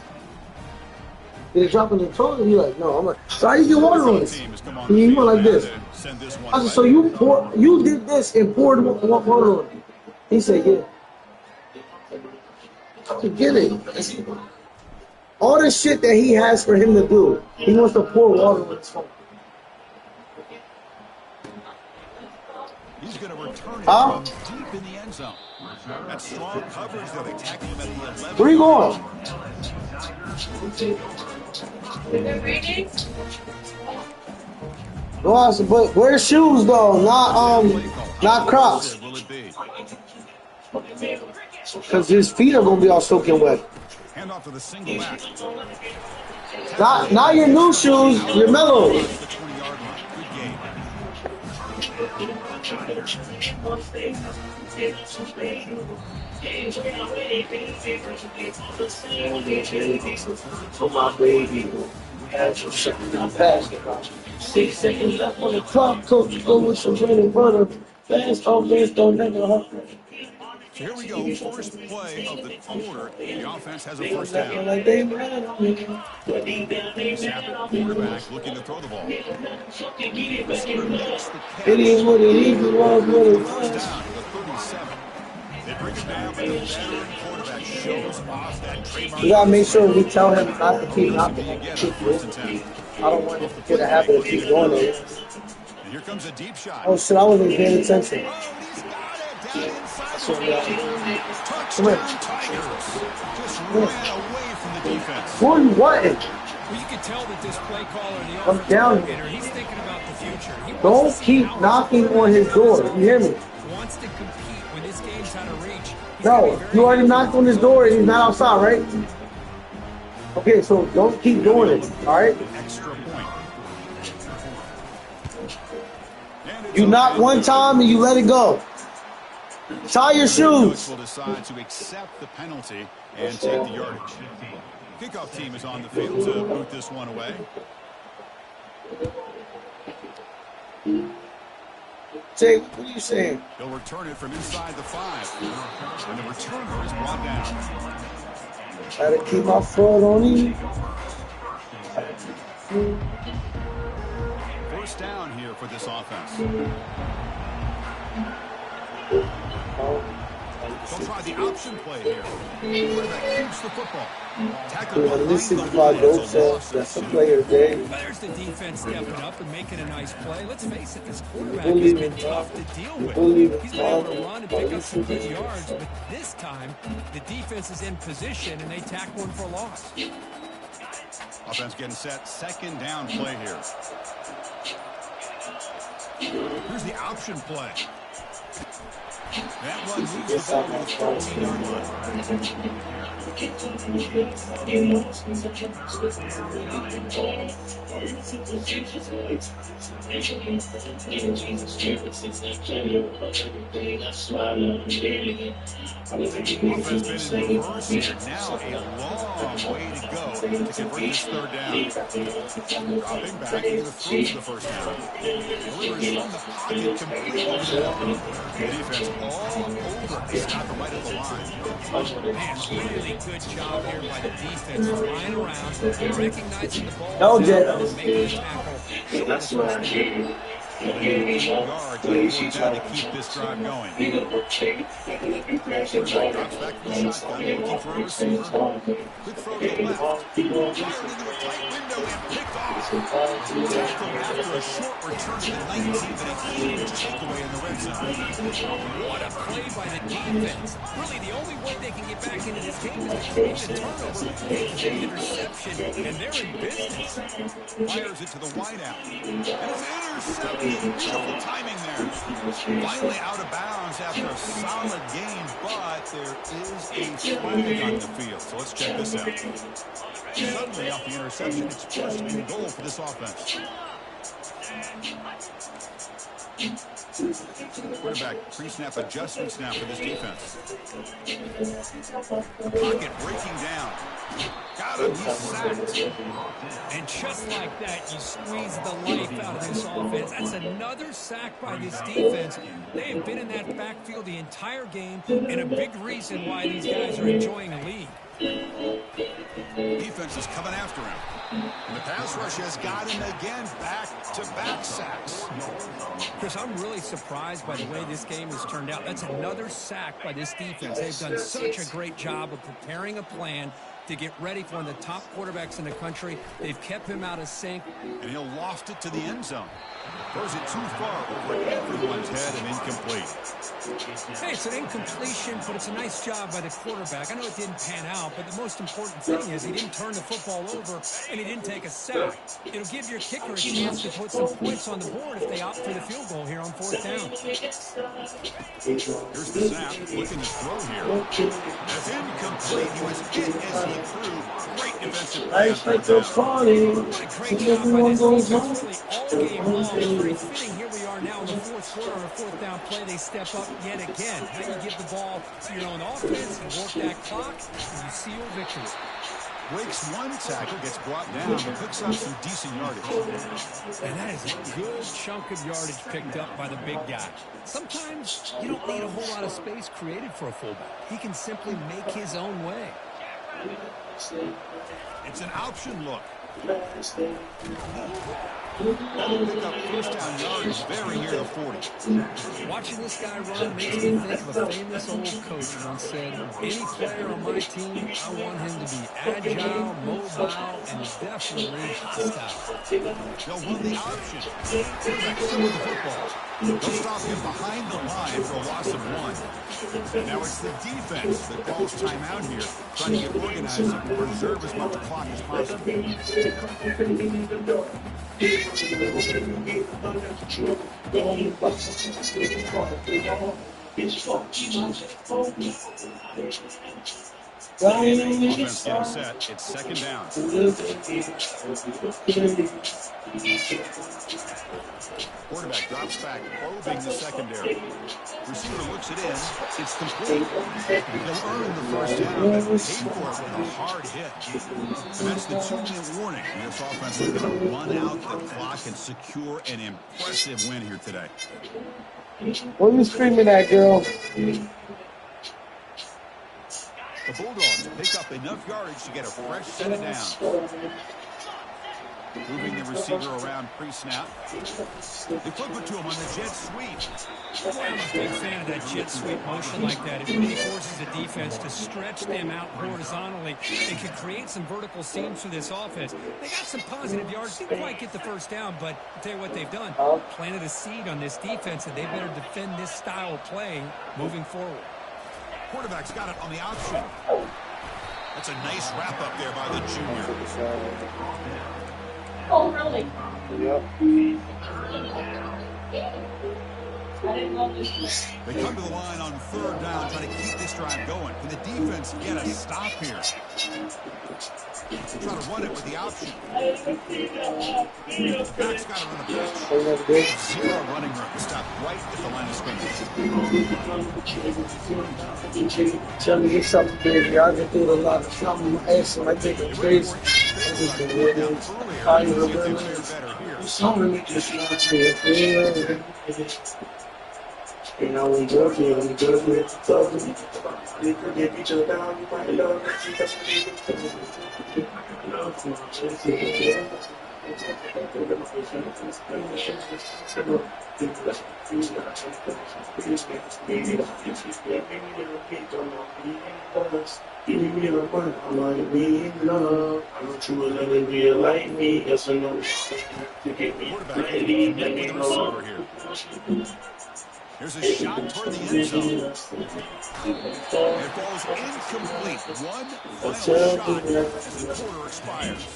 did it drop in the toilet? He's like, no. I'm like, so how you get water on it? He went like this. I said, so you did this and poured water on it? He said, yeah. I get it. All the shit that he has for him to do, he wants to pour water on his phone. He's going to return it from deep in the end zone. That strong coverage, though, they tackle him at the 11. Where are you going? No, I said, but wear shoes though, not Crocs. Because his feet are gonna be all soaking wet. Hand off to the single back. Not your new shoes, your mellow. For my baby, had you shutting down basketball. 6 seconds left on the clock, coach, go with some bread and butter. Fast offense, don't never hurt. So here we go, first play of the quarter. The offense has a first down. Like they ran on me. Quarterback looking to throw the ball. It is what it is, it was what it First was. down to the 37. They bring it down, but the veteran quarterback shows off that trademark. We gotta make sure we tell him not to keep knocking You him. get it, first and 10. I don't want him to get a habit of keep doing it. And here comes a deep shot. Oh shit, I wasn't paying attention. Oh, he's got it down inside. Come here. Touchdown Tigers. Just ran away from the defense. What are you wanting? Well, you can tell that this play caller and the I'm offensive down. coordinator, he's thinking about the future. He Don't wants to see keep how knocking this on his door. You hear me? wants to compete when this game's out of reach. He's No, gonna be very you already careful. knocked on his door and he's not outside, right? Okay, so don't keep doing it, all right? Extra point. You knock one time and you let it go. Tie your Coach shoes. will decide to accept the penalty and take the yardage. Kickoff team is on the field to boot this one away. Jay, what are you saying? He'll return it from inside the 5. And the returner is brought down. Gotta keep my foot on him. First down here for this offense. They'll try the option play here. Quarterback keeps the football. Tackle Yeah, this is my dope set. That's a player, Jay. There's the defense stepping up and making a nice play. Let's face it, this quarterback Believe has been it, tough Bob. to deal Believe it, with. He's been able to Bob. run and pick up some good yards, but this time the defense is in position and they tack one for a loss. Offense getting set. Second down play here. Here's the option play. That one moves the ball to the 13-yard line. Offense been in reverse here. Now a long way to go to convert this third down. Dropping back into the throw for the first down. Delivers from the pocket completely. The defense all over. Stop right at the line. Man, really good job here by the defense, flying around, recognizing the ball, No, and Jay. making the tackle. That's what I need. Guards really trying to keep this drive going. Drops back to the shotgun, looking for a receiver. Quick throw to the left. Fired into a tight window and picked off. Tackled after a short return to the 19, but a huge takeaway in the red zone. What a play by the defense. Really, the only way they can get back into this game is to create a turnover, force an interception, and they're in business. Fires it to the wideout. And it's intercepted. Beautiful timing there. Finally out of bounds after a solid game, but there is a flag on the field. So let's check this out. Suddenly off the interception, it's first and goal for this offense. Quarterback pre-snap adjustment snap for this defense. Pocket breaking down. Got him, he's sacked. And just like that, you squeeze the life out of this offense. That's another sack by this defense. They have been in that backfield the entire game, and a big reason why these guys are enjoying the lead. Defense is coming after him. And the pass rush has got him again, back-to-back sacks. Chris, I'm really surprised by the way this game has turned out. That's another sack by this defense. They've done such a great job of preparing a plan to get ready for one of the top quarterbacks in the country. They've kept him out of sync. And he'll loft it to the end zone. Throws it too far over everyone's head and incomplete. Hey, it's an incompletion, but it's a nice job by the quarterback. I know it didn't pan out, but the most important thing is he didn't turn the football over and he didn't take a sack. It'll give your kicker a chance to put some points on the board if they opt for the field goal here on 4th down. Here's the snap, looking to throw here. That's incomplete. He was hit as he threw. Great defensive play. Like the funny. What a great job by this defense really all game long. It's pretty fitting. Here we are now in the 4th quarter on a 4th down play. They step up yet again. Now you give the ball to your own offense and work that clock, and you seal victory. Breaks one tackle, gets brought down, but picks up some decent yardage. And that is a good chunk of yardage picked up by the big guy. Sometimes you don't need a whole lot of space created for a fullback. He can simply make his own way. It's an option look. That'll pick up first down yardage very near the 40. Watching this guy run makes me think of a famous old coach once said, any player on my team, I want him to be agile, mobile, and definitely hostile. They'll run the option. Quarterback still with the football. They'll stop him behind the line for a loss of 1. Now it's the defense that calls timeout here, trying to get organized and preserve as much clock as possible. Offense getting set. It's 2nd down. Quarterback drops back, probing the secondary. Receiver looks it in. It's complete. They'll earn the first down, but paid for it with a hard hit. And that's the 2-minute warning. And this offense is going to run out the clock and secure an impressive win here today. What are you screaming at, girl? The Bulldogs pick up enough yardage to get a fresh set of downs. Moving the receiver around pre-snap. They flip it to him on the jet sweep. Boy, I'm a big fan of that jet sweep motion like that. It really forces the defense to stretch them out horizontally. It can create some vertical seams for this offense. They got some positive yards. Didn't quite get the first down, but I'll tell you what they've done. Planted a seed on this defense, and they better defend this style of play moving forward. Quarterback's got it on the option. That's a nice wrap up there by the junior. Oh, really? Yep. I didn't know this. They come to the line on 3rd down, trying to keep this drive going. Can the defense get a stop here? Try to run it with the option. Back's got it on the pitch. 0 running room. Stop right at the line of scrimmage. Tell me get something crazy. I just do a lot of something. Asking, I think it's crazy. I just been really high of the something just not here. You know, we go here, we go here, we forget each other down, we find out. Give me a one, I might be in love. I know you will let it be like me. Yes or no? To get me ready, let me know. Here's a shot toward the end zone. It falls incomplete. One final shot as the quarter expires.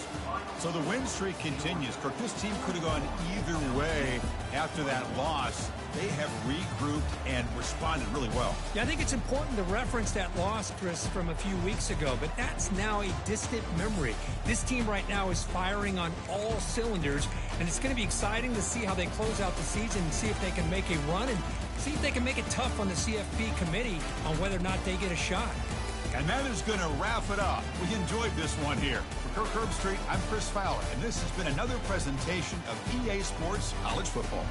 So the win streak continues. Kirk, this team could have gone either way after that loss. They have regrouped and responded really well. Yeah, I think it's important to reference that loss, Chris, from a few weeks ago, but that's now a distant memory. This team right now is firing on all cylinders, and it's going to be exciting to see how they close out the season and see if they can make a run and see if they can make it tough on the CFP committee on whether or not they get a shot. And that is going to wrap it up. We enjoyed this one here. For Kirk Herbstreit, I'm Chris Fowler, and this has been another presentation of EA Sports College Football.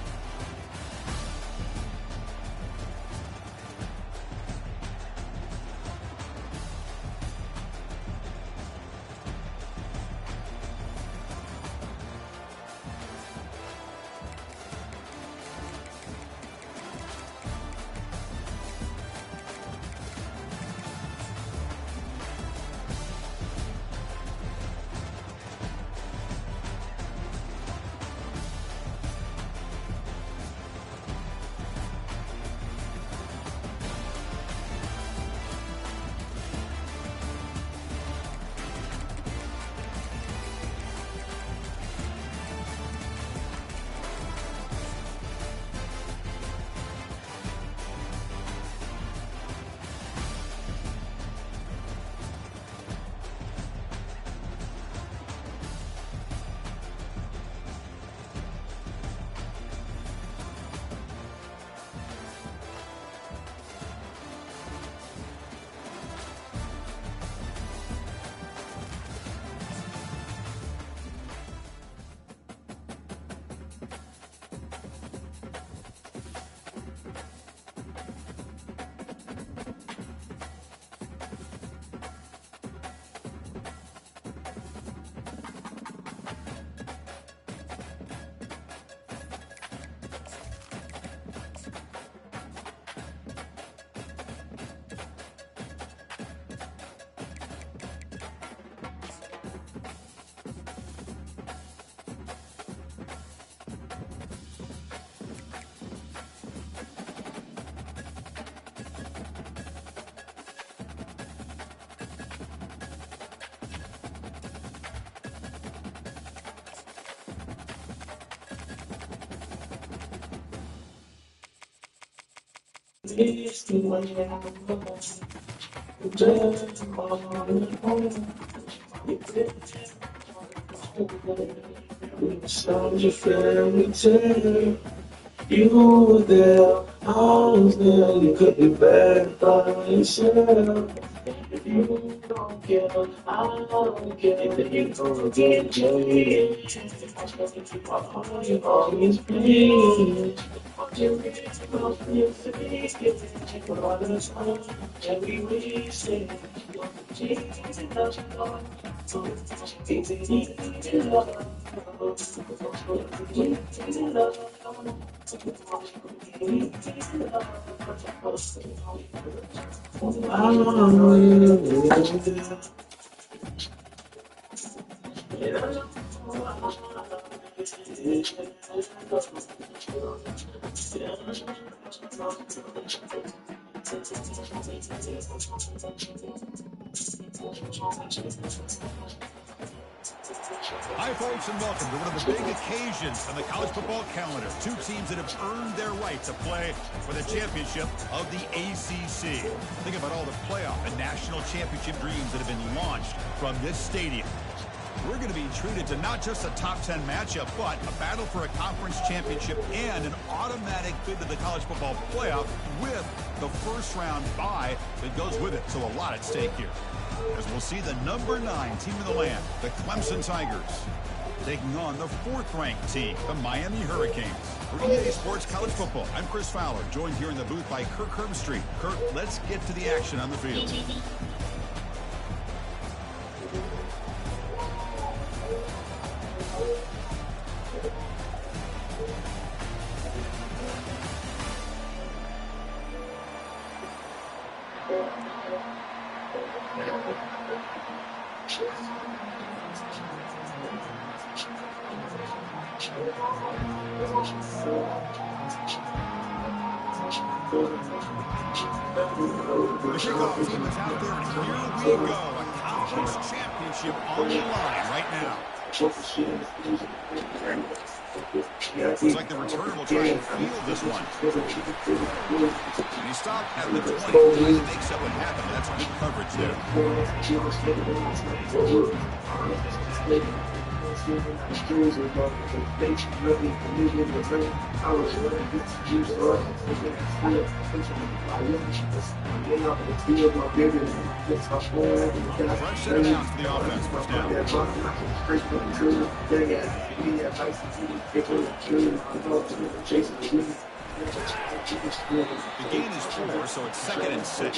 Sounds of fairy tale. You were there, I was there. You could be bad by yourself. If you don't care, I don't care. If you don't get me, you always please. You love me, for all the time, every week, say, Jesus, love. Hi, folks, and welcome to one of the big occasions on the college football calendar. Two teams that have earned their right to play for the championship of the ACC. Think about all the playoff and national championship dreams that have been launched from this stadium. We're going to be treated to not just a top 10 matchup, but a battle for a conference championship and an automatic bid to the college football playoff with the first round bye that goes with it. So a lot at stake here. As we'll see the number 9 team in the land, the Clemson Tigers, taking on the 4th-ranked team, the Miami Hurricanes. For EA Sports College Football, I'm Chris Fowler, joined here in the booth by Kirk Herbstreit. Kirk, let's get to the action on the field. The kickoff team is out there, and here we go. A conference championship on the line right now. Looks like the returner will try and field this one. And he stopped at the 20, trying to make something happen. That's good coverage there. Fresh set of downs for the offense. First down. The gain is 4, so it's 2nd and 6.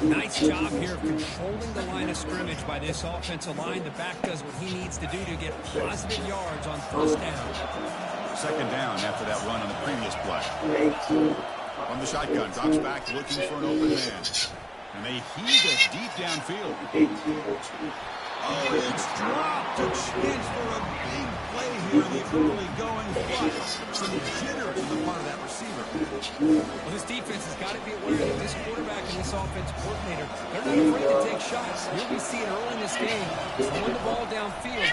Nice job here of controlling the line of scrimmage by this offensive line. The back does what he needs to do to get positive yards on first down. 2nd down after that run on the previous play. From the shotgun, drops back looking for an open man. And they heave it deep downfield. Oh, it's dropped. A chance for a big play here in the early going flush. Some jitters on the part of that receiver. Well, this defense has got to be aware that this quarterback and this offensive coordinator, they're not afraid to take shots. Here we see it early in this game, throwing the ball downfield.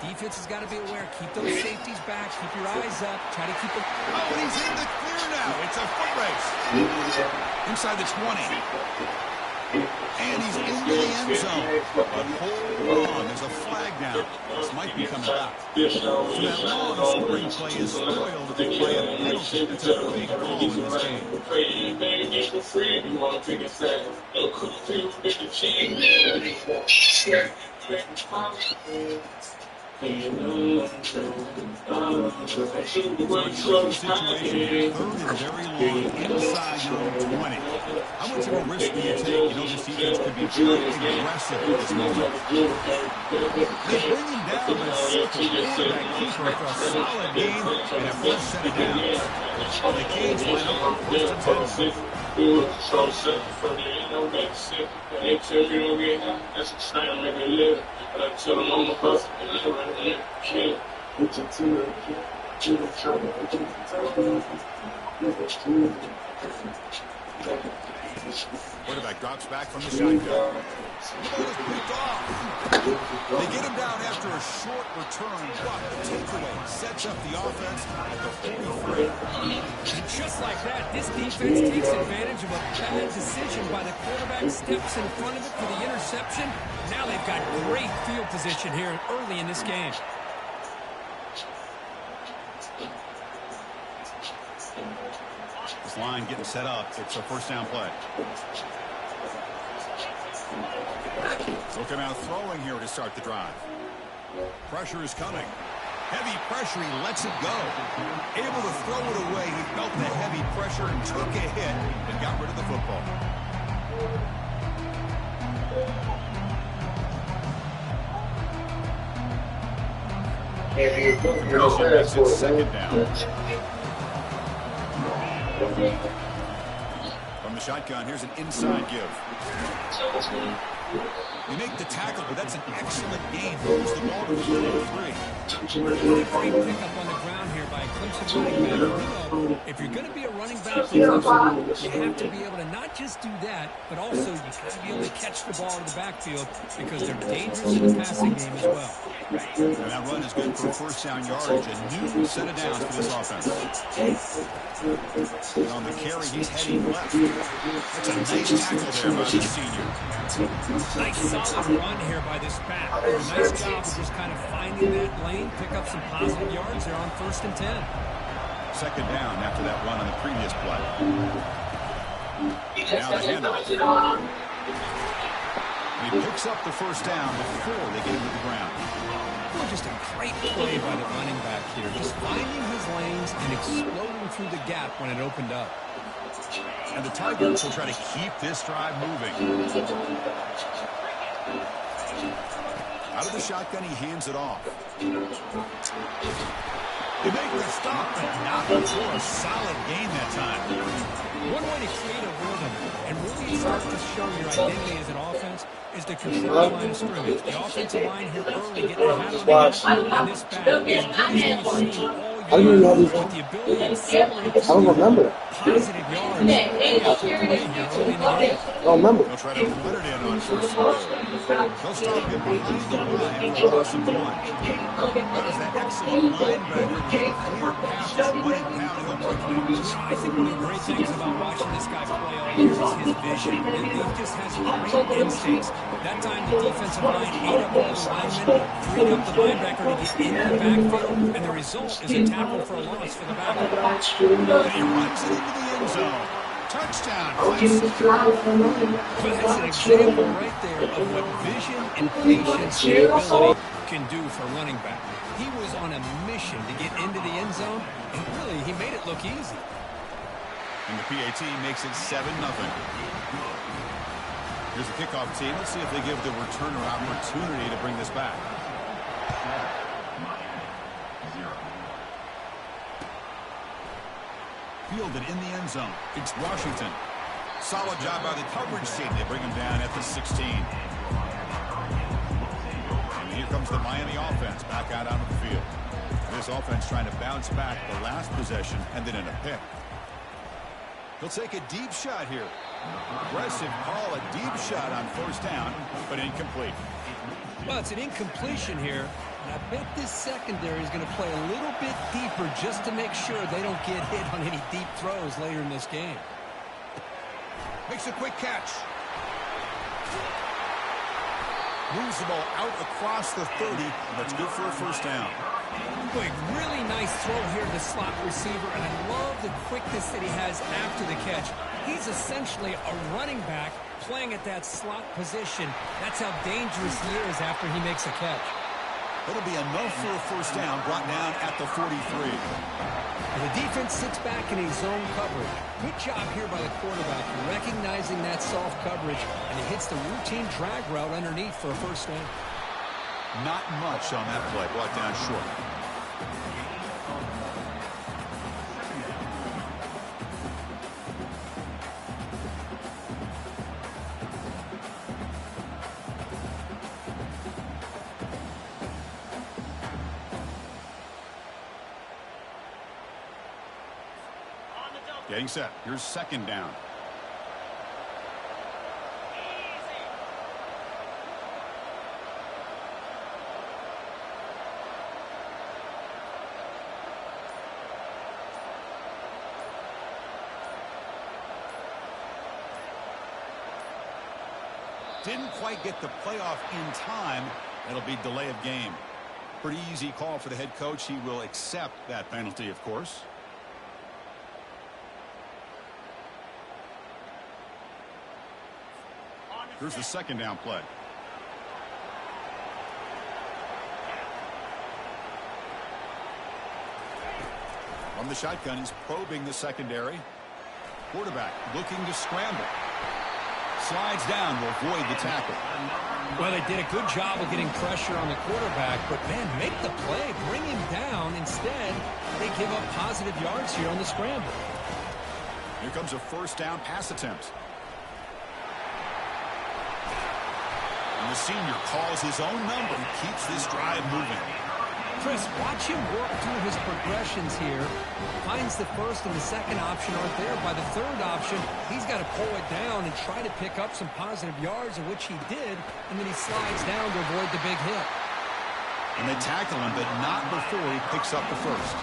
Defense has got to be aware. Keep those safeties back. Keep your eyes up. Try to keep them. Oh, and he's in the clear now. It's a foot race. Inside the 20. And he's in the end zone. But hold on, there's a flag down. This might be coming back. So that long scoring play is spoiled by a penalty. It's a big goal in this game. Situation, 3rd and very long, inside your own 20. How much of a risk do you take? You know this defense could be very aggressive at this moment. They bring him down, but a simple quarterback keeper after a solid game and a fresh set of downs. The Canes line up on 1st and 10. Quarterback drops back from the shotgun. Ball is picked off. They get him down after a short return, but the takeaway sets up the offense at the 43. And just like that, this defense takes advantage of a bad decision by the quarterback, steps in front of it for the interception. Now they've got great field position here early in this game. This line getting set up. It's a first down play. They'll come out throwing here to start the drive. Pressure is coming. Heavy pressure, he lets it go. Able to throw it away. He felt the heavy pressure and took a hit and got rid of the football. Makes it 2nd down. From the shotgun, here's an inside give. You make the tackle, but that's an excellent gain. Moves the ball to the 33. Really great pickup on the ground here by a Clemson running back. You know, if you're going to be a running back for Clemson, you have to be able to not just do that, but also you got to be able to catch the ball in the backfield because they're dangerous in the passing game as well. And that run is good for first down yardage. A new set of downs for this offense. And on the carry, he's heading left. That's a nice tackle there by the senior. Nice solid run here by this back. A nice job of just kind of finding that lane, pick up some positive yards there on 1st and 10. 2nd down after that run on the previous play. Now the handoff. He picks up the first down before they get him to the ground. Well, just a great play by the running back here. Just finding his lanes and exploding through the gap when it opened up. And the Tigers will try to keep this drive moving. Out of the shotgun, he hands it off. They make the stop, but not before a solid gain that time. One way to create a rhythm and really start to show your identity as an offense is to control the line of scrimmage. The offensive line here early getting ahead of the and this back is good as we've seen all year with the ability to accelerate I don't remember. positive yards early in the game. I don't remember. They'll try to run it in on first and goal. They'll start him behind the line for loss of one. There's that excellent linebacker with a clear path to run it down in the quickly. I think one of the great things about watching this guy play all year is his vision. He just has great instincts. That time the defensive line ate up all the linemen, freed up the linebacker to get into the backfield, and the result is a tackle for a loss for the back. And he runs it into the end zone. Touchdown. But that's an example right there of what vision and patience and ability can do for a running back. He was on a mission to get into the end zone, and really, he made it look easy. And the PAT makes it 7-0. Here's the kickoff team. Let's see if they give the returner opportunity to bring this back. Fielded in the end zone. It's Washington. Solid job by the coverage team. They bring him down at the 16. And here comes the Miami offense back out onto the field. This offense trying to bounce back the last possession, ended in a pick. He'll take a deep shot here. Aggressive call, a deep shot on first down, but incomplete. Well, it's an incompletion here. And I bet this secondary is going to play a little bit deeper just to make sure they don't get hit on any deep throws later in this game. Makes a quick catch. Moves the ball out across the 30. That's good for a first down. Quick, really nice throw here to the slot receiver, and I love the quickness that he has after the catch. He's essentially a running back playing at that slot position. That's how dangerous he is after he makes a catch. That'll be enough for a first down, brought down at the 43. And the defense sits back in his zone coverage. Good job here by the quarterback recognizing that soft coverage, and he hits the routine drag route underneath for a first down. Not much on that play, brought down short. Getting set. Here's second down. Didn't quite get the playoff in time. That'll be delay of game. Pretty easy call for the head coach. He will accept that penalty, of course. Here's the second down play. From the shotgun, he's probing the secondary. Quarterback looking to scramble. Slides down to avoid the tackle. Well, they did a good job of getting pressure on the quarterback, but, man, make the play, bring him down. Instead, they give up positive yards here on the scramble. Here comes a first down pass attempt. And the senior calls his own number and keeps this drive moving. Chris, watch him work through his progressions here. Finds the first and the second option aren't there. By the third option, he's got to pull it down and try to pick up some positive yards, of which he did, and then he slides down to avoid the big hit. And they tackle him, but not before he picks up the first.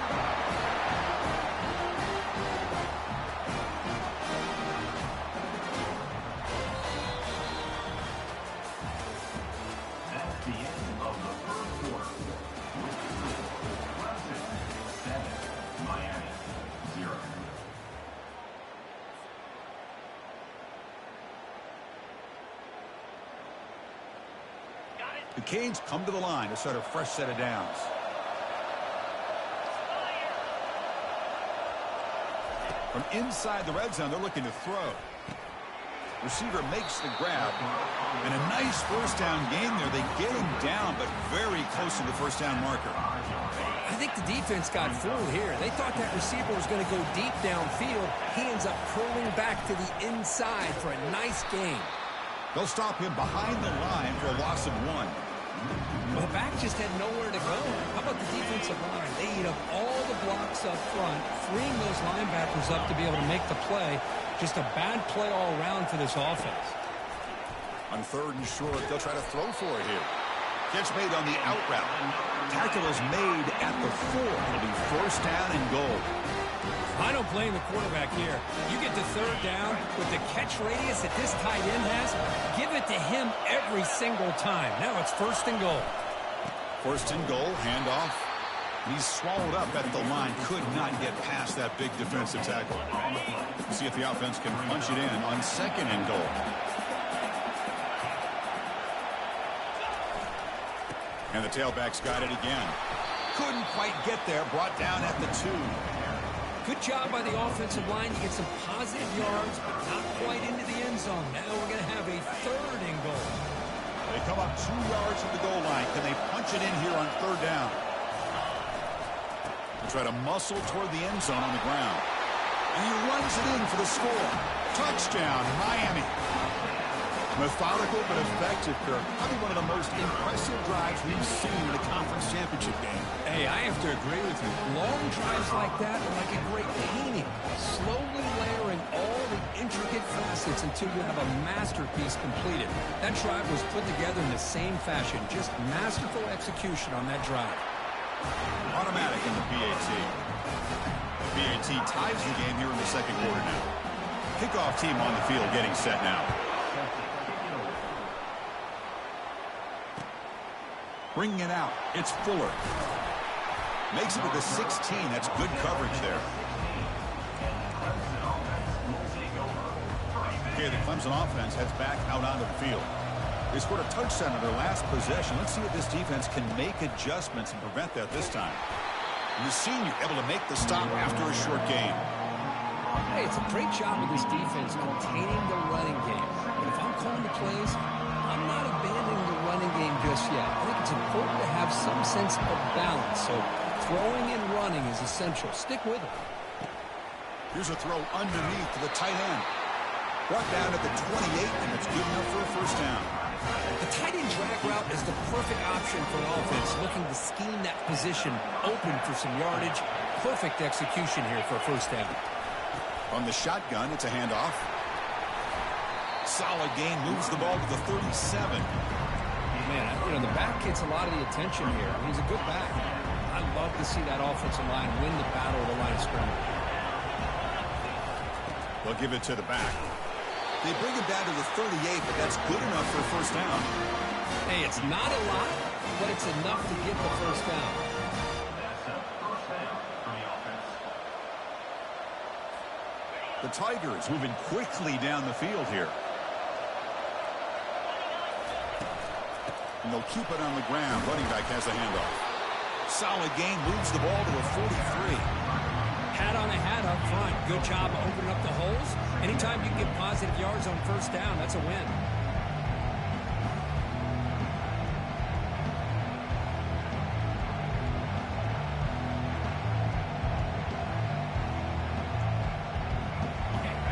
The Canes come to the line to start a fresh set of downs. From inside the red zone, they're looking to throw. Receiver makes the grab. And a nice first down gain there. They get him down, but very close to the first down marker. I think the defense got fooled here. They thought that receiver was going to go deep downfield. He ends up curling back to the inside for a nice gain. They'll stop him behind the line for a loss of 1. Well, the back just had nowhere to go. How about the defensive line? They eat up all the blocks up front, freeing those linebackers up to be able to make the play. Just a bad play all around for this offense. On 3rd and short, they'll try to throw for it here. Catch made on the out route. Tackle is made at the 4. It'll be 1st down and goal. I don't blame the quarterback here. You get to 3rd down with the catch radius that this tight end has, give it to him every single time. Now it's 1st and goal. 1st and goal, handoff. He's swallowed up at the line. Could not get past that big defensive tackle. See if the offense can punch it in on 2nd and goal. And the tailback's got it again. Couldn't quite get there. Brought down at the 2. Good job by the offensive line to get some positive yards, but not quite into the end zone. Now we're going to have a 3rd and goal. They come up 2 yards from the goal line. Can they punch it in here on 3rd down? They try to muscle toward the end zone on the ground. And he runs it in for the score. Touchdown, Miami. Methodical but effective, Kirk. Probably one of the most impressive drives we've seen in the conference championship game. Hey, I have to agree with you. Long drives like that are like a great painting. Slowly layering all the intricate facets until you have a masterpiece completed. That drive was put together in the same fashion. Just masterful execution on that drive. Automatic in the PAT. The PAT ties the game here in the 2nd quarter now. Kickoff team on the field getting set now. Bringing it out. It's Fuller. Makes it to the 16. That's good coverage there. Okay, the Clemson offense heads back out onto the field. They scored a touchdown on their last possession. Let's see if this defense can make adjustments and prevent that this time. And the senior able to make the stop after a short gain. Hey, it's a great job of this defense containing the running game. But if I'm calling the plays, I'm not abandoning the running game just yet. I think it's important to have some sense of balance. So throwing and running is essential. Stick with it. Here's a throw underneath to the tight end. Brought down at the 28, and it's good enough for a 1st down. The tight end drag route is the perfect option for an offense looking to scheme that position open for some yardage. Perfect execution here for a 1st down. On the shotgun, it's a handoff. Solid gain, moves the ball to the 37. Man, you know, the back gets a lot of the attention here. He's a good back. I love to see that offensive line win the battle of the line of scrimmage. They'll give it to the back. They bring him down to the 38, but that's good enough for a 1st down. Hey, it's not a lot, but it's enough to get the 1st down. The Tigers moving quickly down the field here. And they'll keep it on the ground. Running back has a handoff. Solid gain, moves the ball to a 43. Hat on a hat up front. Good job of opening up the holes. Anytime you can get positive yards on 1st down, that's a win.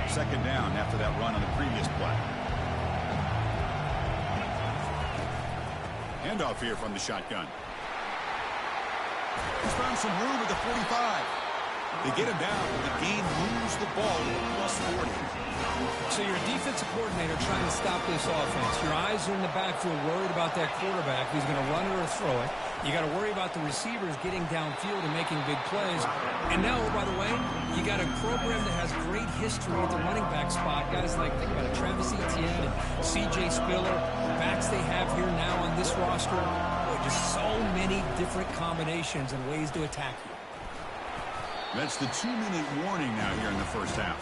Second down after that run on the previous play. Handoff here from the shotgun. He's found some room at the 45. They get him down, but the game moves the ball to a plus 40. So you're a defensive coordinator trying to stop this offense. Your eyes are in the backfield worried about that quarterback who's going to run it or throw it. You got to worry about the receivers getting downfield and making big plays. And now, by the way, you got a program that has great history at the running back spot. Guys like, think about it, Travis Etienne and C.J. Spiller, backs they have here now on this roster. Boy, just so many different combinations and ways to attack you. That's the 2-minute warning now here in the 1st half.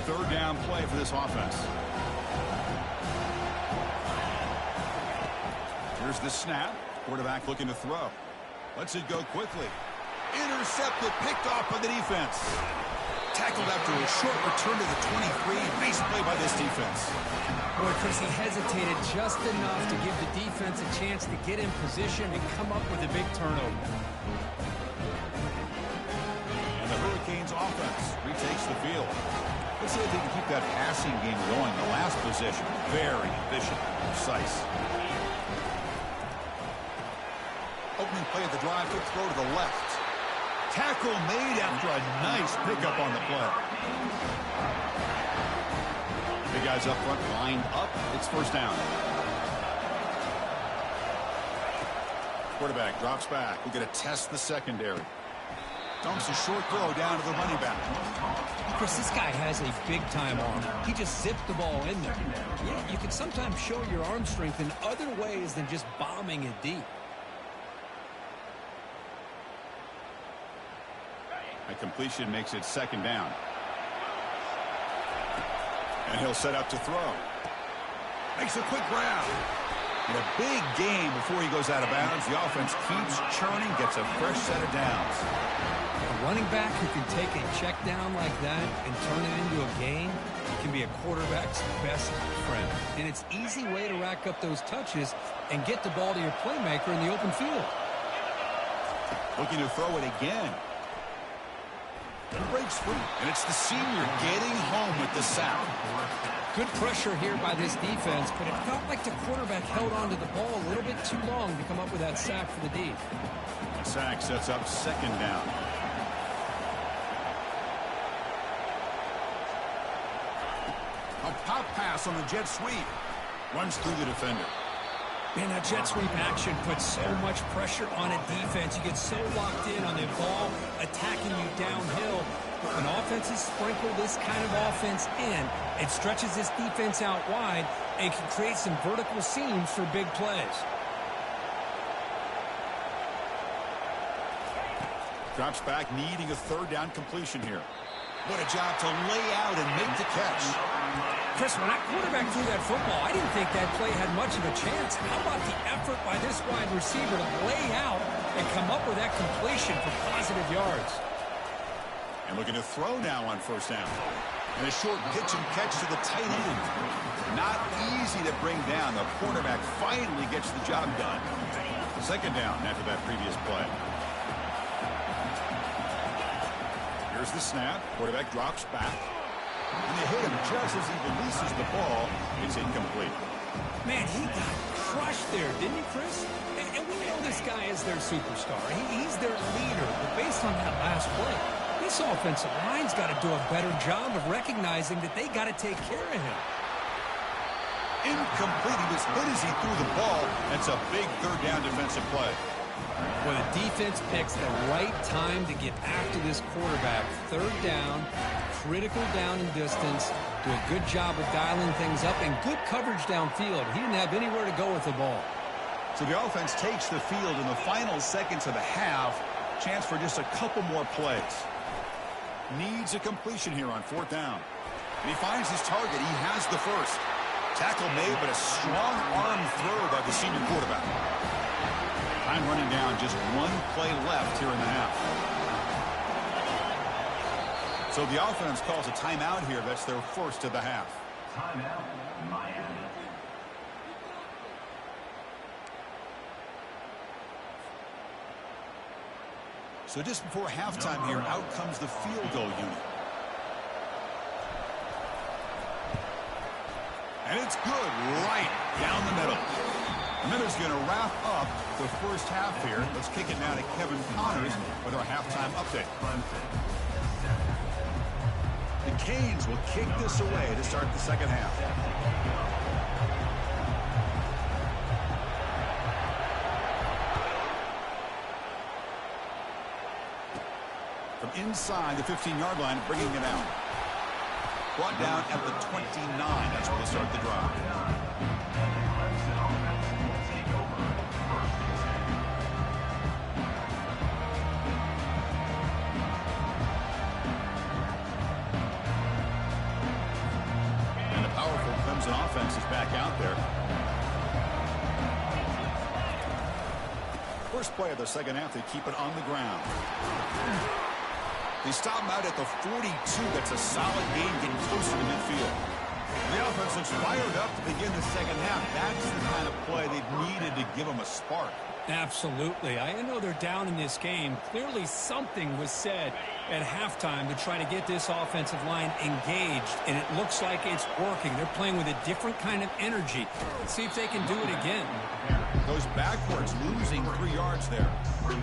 Third down play for this offense. Here's the snap. Quarterback looking to throw. Lets it go quickly. Intercepted, picked off by the defense. Tackled after a short return to the 23. Nice play by this defense. Boy, Chris, he hesitated just enough to give the defense a chance to get in position and come up with a big turnover. And the Hurricanes offense retakes the field. Let's see if they can keep that passing game going. The last possession, very efficient, precise. Opening play of the drive, quick throw to the left. Tackle made after a nice pickup on the play. Big guys up front, lined up. It's first down. Quarterback drops back. We're going to test the secondary. Dumps a short throw down to the running back. Chris, this guy has a big-time arm. He just zipped the ball in there. Yeah, you can sometimes show your arm strength in other ways than just bombing it deep. A completion makes it second down. And he'll set up to throw. Makes a quick grab. And a big gain before he goes out of bounds. The offense keeps churning, gets a fresh set of downs. A running back who can take a check down like that and turn it into a gain can be a quarterback's best friend. And it's an easy way to rack up those touches and get the ball to your playmaker in the open field. Looking to throw it again. Breaks free, and it's the senior getting home with the sack. Good pressure here by this defense, but it felt like the quarterback held onto the ball a little bit too long to come up with that sack for the D. The sack sets up second down. A pop pass on the jet sweep. Runs through the defender. Man, that jet sweep action puts so much pressure on a defense. You get so locked in on the ball attacking you downhill. When offenses sprinkle this kind of offense in, it stretches this defense out wide and can create some vertical seams for big plays. Drops back, needing a third down completion here. What a job to lay out and make the catch. Chris, when that quarterback threw that football, I didn't think that play had much of a chance. How about the effort by this wide receiver to lay out and come up with that completion for positive yards? And looking to throw now on first down. And a short pitch and catch to the tight end. Not easy to bring down. The quarterback finally gets the job done. Second down after that previous play. Here's the snap. Quarterback drops back. And they hit him just as he releases the ball. It's incomplete. Man, he got crushed there, didn't he, Chris? And we know this guy is their superstar. He's their leader. But based on that last play, this offensive line's got to do a better job of recognizing that they got to take care of him. Incomplete. He was hit as he threw the ball. That's a big third down defensive play. Well, the defense picks the right time to get after this quarterback. Third down, critical down and distance. Do a good job of dialing things up and good coverage downfield. He didn't have anywhere to go with the ball. So the offense takes the field in the final seconds of the half. Chance for just a couple more plays. Needs a completion here on fourth down. And he finds his target. He has the first. Tackle made, but a strong arm throw by the senior quarterback. Time running down, just one play left here in the half. So the offense calls a timeout here. That's their first of the half. Timeout, Miami. So just before halftime here, out comes the field goal unit. And it's good right down the middle. And then it's going to wrap up the first half here. Let's kick it now to Kevin Connors with our halftime update. The Canes will kick this away to start the second half. From inside the 15-yard line, bringing it out. Brought down at the 29. That's where they'll start the drive. And the powerful Clemson offense is back out there. First play of the second half, they keep it on the ground. They stop him out at the 42. That's a solid gain getting closer to midfield. The offense looks fired up to begin the second half. That's the kind of play they've needed to give them a spark. Absolutely. I know they're down in this game. Clearly something was said at halftime to try to get this offensive line engaged, and it looks like it's working. They're playing with a different kind of energy. Let's see if they can do it again. Goes backwards, losing 3 yards there.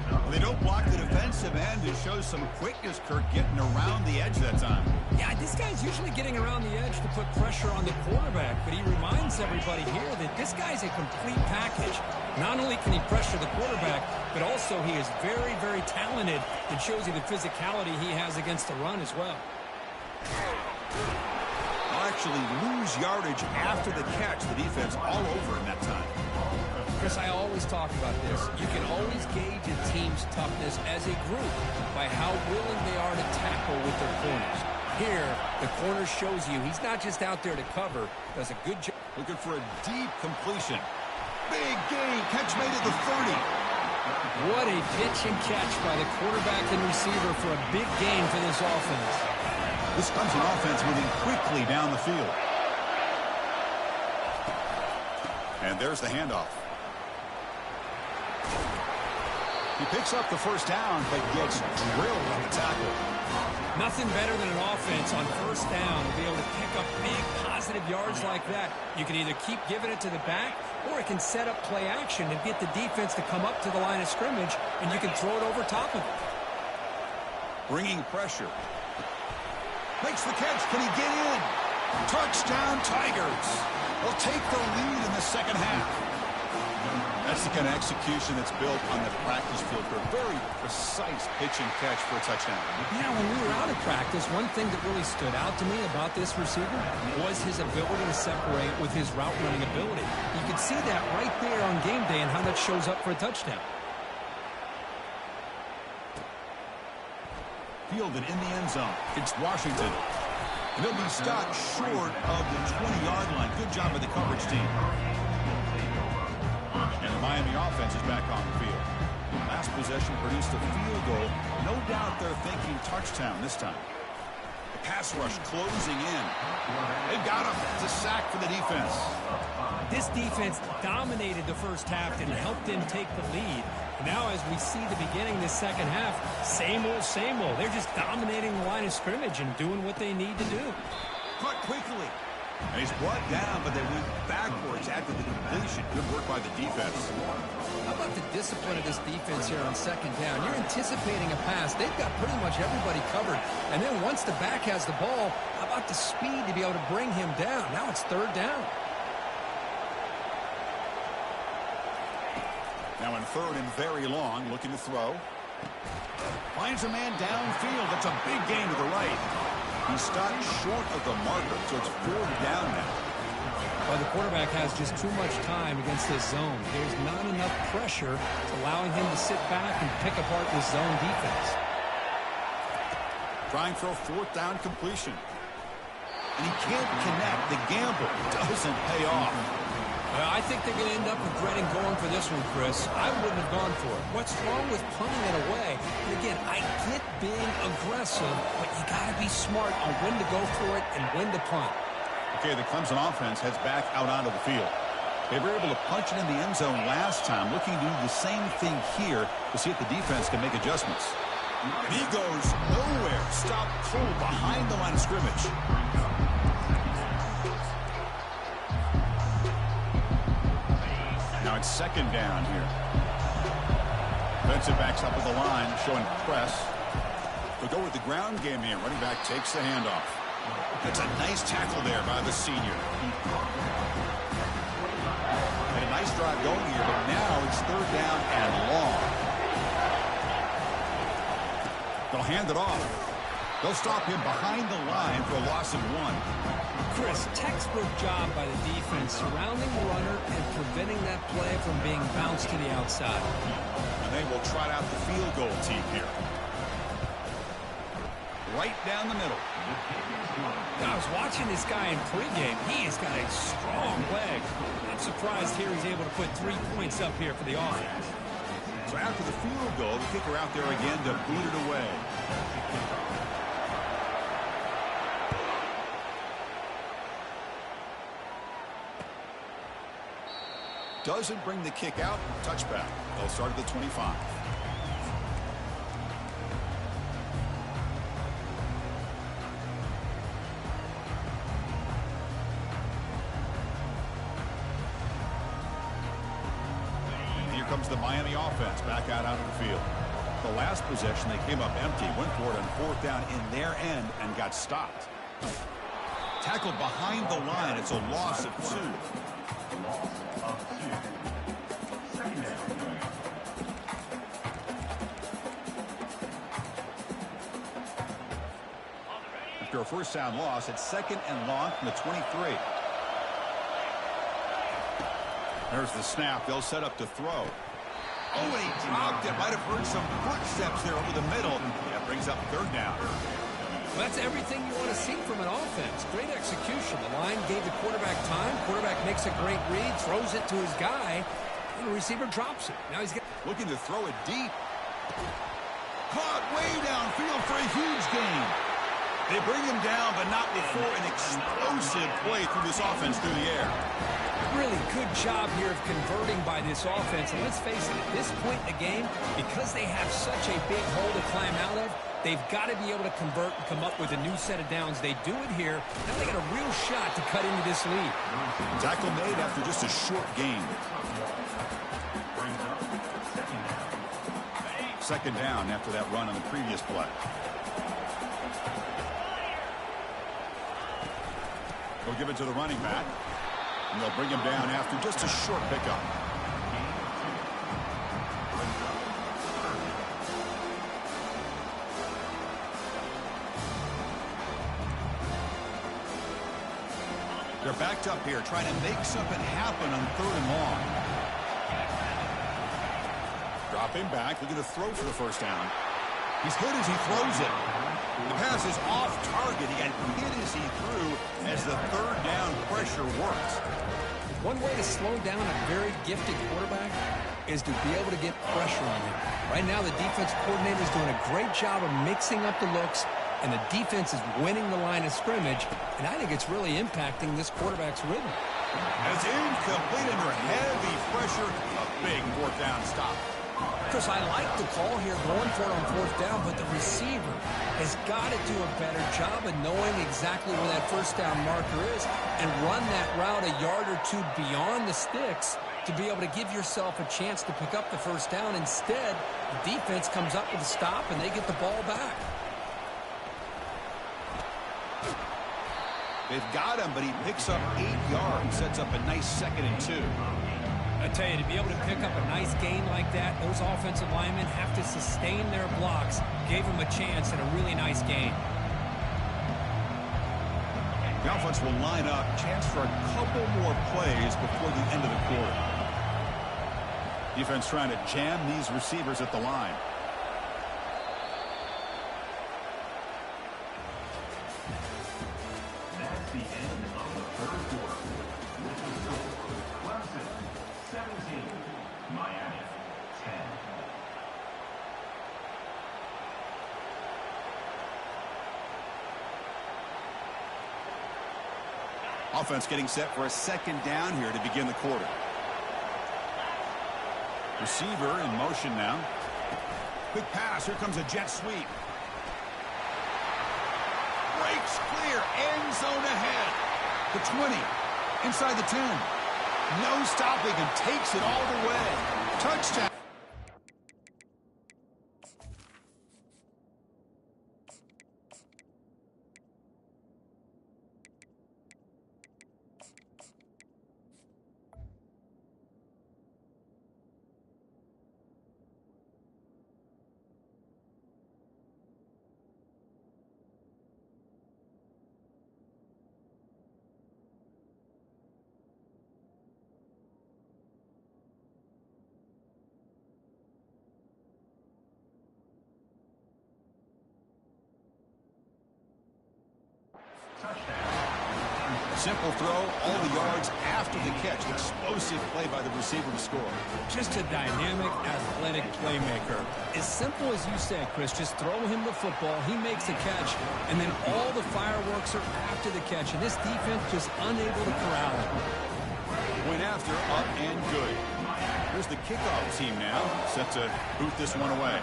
Well, they don't block the defensive end. It shows some quickness, Kirk, getting around the edge that time. Yeah, this guy's usually getting around the edge to put pressure on the quarterback, but he reminds everybody here that this guy's a complete package. Not only can he pressure the quarterback, but also he is very, very talented and shows you the physicality he has against the run as well. They'll actually lose yardage after the catch. The defense all over in that time. Chris, I always talk about this. You can always gauge a team's toughness as a group by how willing they are to tackle with their corners. Here, the corner shows you he's not just out there to cover, does a good job. Looking for a deep completion. Big gain. Catch made at the 30. What a pitch and catch by the quarterback and receiver for a big gain for this offense. This comes an offense moving quickly down the field. And there's the handoff. He picks up the first down, but gets drilled on the tackle. Nothing better than an offense on first down to be able to pick up big positive yards like that. You can either keep giving it to the back, or it can set up play action and get the defense to come up to the line of scrimmage, and you can throw it over top of it. Bringing pressure. Makes the catch. Can he get in? Touchdown, Tigers. They'll take the lead in the second half. That's the kind of execution that's built on the practice field for a very precise pitch and catch for a touchdown. Yeah, when we were out of practice, one thing that really stood out to me about this receiver was his ability to separate with his route running ability. You could see that right there on game day and how that shows up for a touchdown. Fielded in the end zone. It's Washington. And they'll be stopped short of the 20-yard line. Good job by the coverage team. And the Miami offense is back on the field. Last possession produced a field goal. No doubt they're thinking touchdown this time. The pass rush closing in. They've got him. It's a sack for the defense. This defense dominated the first half and helped them take the lead. Now as we see the beginning of the second half, same old, same old. They're just dominating the line of scrimmage and doing what they need to do. Cut quickly. And he's brought down, but they went backwards after the completion. Good work by the defense. How about the discipline of this defense here on second down? You're anticipating a pass. They've got pretty much everybody covered. And then once the back has the ball, how about the speed to be able to bring him down? Now it's third down. Now in third and very long, looking to throw. Finds a man downfield. That's a big gain to the right. He stopped short of the marker, so it's fourth down now. Well, the quarterback has just too much time against this zone. There's not enough pressure allowing him to sit back and pick apart this zone defense. Trying for a fourth down completion. And he can't connect. The gamble doesn't pay off. Well, I think they're going to end up regretting going for this one, Chris. I wouldn't have gone for it. What's wrong with punting it away? And again, I get being aggressive, but you got to be smart on when to go for it and when to punt. Okay, the Clemson offense heads back out onto the field. They were able to punch it in the end zone last time, looking to do the same thing here to see if the defense can make adjustments. And he goes nowhere. Stop cold behind the line of scrimmage. Now it's second down here. Defensive backs up at the line, showing press. They'll go with the ground game here. Running back takes the handoff. That's a nice tackle there by the senior. Had a nice drive going here, but now it's third down and long. They'll hand it off. They'll stop him behind the line for a loss of 1. Chris, textbook job by the defense surrounding the runner and preventing that play from being bounced to the outside. And they will trot out the field goal team here. Right down the middle. Now, I was watching this guy in pregame. He has got a strong leg. I'm surprised here he's able to put 3 points up here for the offense. So after after the field goal, the kicker out there again to boot it away. Doesn't bring the kick out. Touchback. They'll start at the 25. Comes the Miami offense back out onto the field. The last possession, they came up empty, went for it on fourth down in their end and got stopped. Tackled behind the line. It's a loss of 2. After a first down loss, it's 2nd and long from the 23. There's the snap. They'll set up to throw. Oh, and he dropped it. Might have heard some footsteps there over the middle. That brings up 3rd down. Well, that's everything you want to see from an offense. Great execution. The line gave the quarterback time. Quarterback makes a great read, throws it to his guy, and the receiver drops it. Now he's looking to throw it deep. Caught way downfield for a huge gain. They bring him down, but not before an explosive play through this offense through the air. Really good job here of converting by this offense. And let's face it, at this point in the game, because they have such a big hole to climb out of, they've got to be able to convert and come up with a new set of downs. They do it here. Now they got a real shot to cut into this lead. Tackle made after just a short gain. 2nd down after that run on the previous play. They'll give it to the running back. And they'll bring him down after just a short pickup. They're backed up here, trying to make something happen on 3rd and long. Dropping back, looking to throw for the first down. He's hit as he throws it. The pass is off target and hit as he threw as the 3rd down pressure works. One way to slow down a very gifted quarterback is to be able to get pressure on him. Right now, the defense coordinator is doing a great job of mixing up the looks, and the defense is winning the line of scrimmage, and I think it's really impacting this quarterback's rhythm. As incomplete under heavy pressure, a big 4th down stop. Chris, I like the call here going for it on 4th down, but the receiver has got to do a better job of knowing exactly where that 1st down marker is and run that route a yard or 2 beyond the sticks to be able to give yourself a chance to pick up the 1st down. Instead, the defense comes up with a stop and they get the ball back. They've got him, but he picks up 8 yards, sets up a nice 2nd and 2. I tell you, to be able to pick up a nice gain like that, those offensive linemen have to sustain their blocks. Gave him a chance and a really nice gain. The offense will line up. Chance for a couple more plays before the end of the quarter. Defense trying to jam these receivers at the line. That's the end of the 3rd quarter. With the score, Clemson 17, Miami 10. Offense getting set for a 2nd down here to begin the quarter. Receiver in motion now. Quick pass. Here comes a jet sweep. Breaks clear. End zone ahead. The 20. Inside the 10. No stopping him. Takes it all the way. Touchdown. simple throw, all the yards after the catch. Explosive play by the receiver to score. Just a dynamic, athletic playmaker. As simple as you said, Chris, just throw him the football, he makes the catch, and then all the fireworks are after the catch, and this defense just unable to corral him. Went after, up and good. Here's the kickoff team now, set to boot this one away.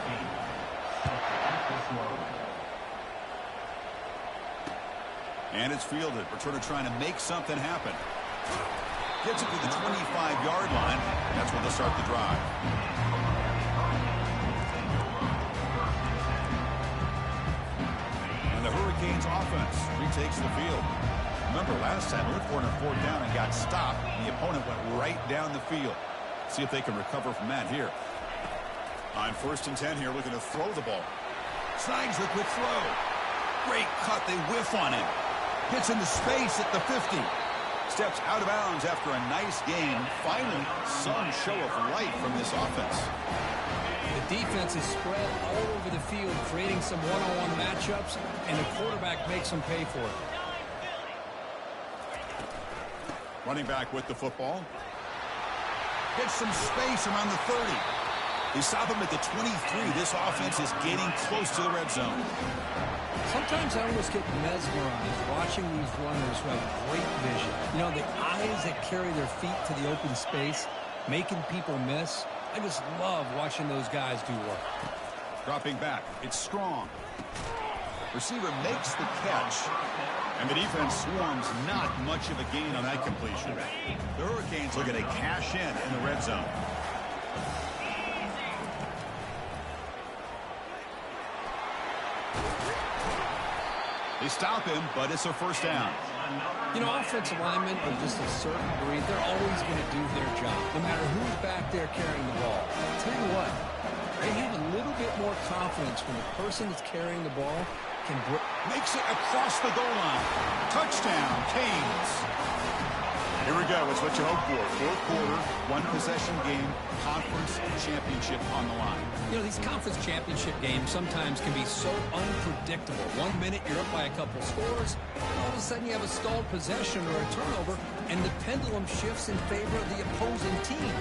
And it's fielded. Returner trying to make something happen. Gets it to the 25-yard line. That's where they'll start the drive. And the Hurricanes offense retakes the field. Remember, last time they looked for it on 4th down and got stopped. The opponent went right down the field. See if they can recover from that here. On 1st and 10 here, looking to throw the ball. Slides the quick throw. Great cut. They whiff on him. Gets into space at the 50. Steps out of bounds after a nice game. Finally, some show of light from this offense. The defense is spread all over the field, creating some one-on-one matchups, and the quarterback makes them pay for it. Running back with the football. Gets some space around the 30. They stop him at the 23. This offense is getting close to the red zone. Sometimes I almost get mesmerized watching these runners who have great vision. You know, the eyes that carry their feet to the open space, making people miss. I just love watching those guys do work. Dropping back. It's Strong. Receiver makes the catch. And the defense swarms. Not much of a gain on that completion. The Hurricanes looking to cash in the red zone. They stop him, but it's a 1st down. You know, offensive linemen are just a certain breed. They're always going to do their job, no matter who's back there carrying the ball. I'll tell you what, they have a little bit more confidence when the person that's carrying the ball can makes it across the goal line. Touchdown, Canes. Here we go. It's what you hope for. 4th quarter, 1-possession game, conference championship on the line. You know, these conference championship games sometimes can be so unpredictable. 1 minute you're up by a couple scores, all of a sudden you have a stalled possession or a turnover, and the pendulum shifts in favor of the opposing team.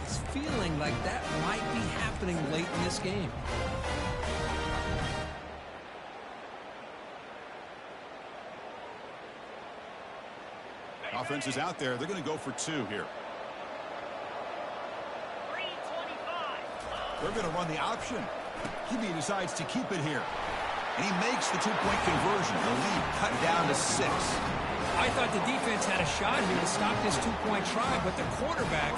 It's feeling like that might be happening late in this game. Offense is out there. They're going to go for 2 here. They're going to run the option. QB decides to keep it here. And he makes the 2-point conversion. The lead cut down to 6. I thought the defense had a shot here to stop this 2-point try, but the quarterback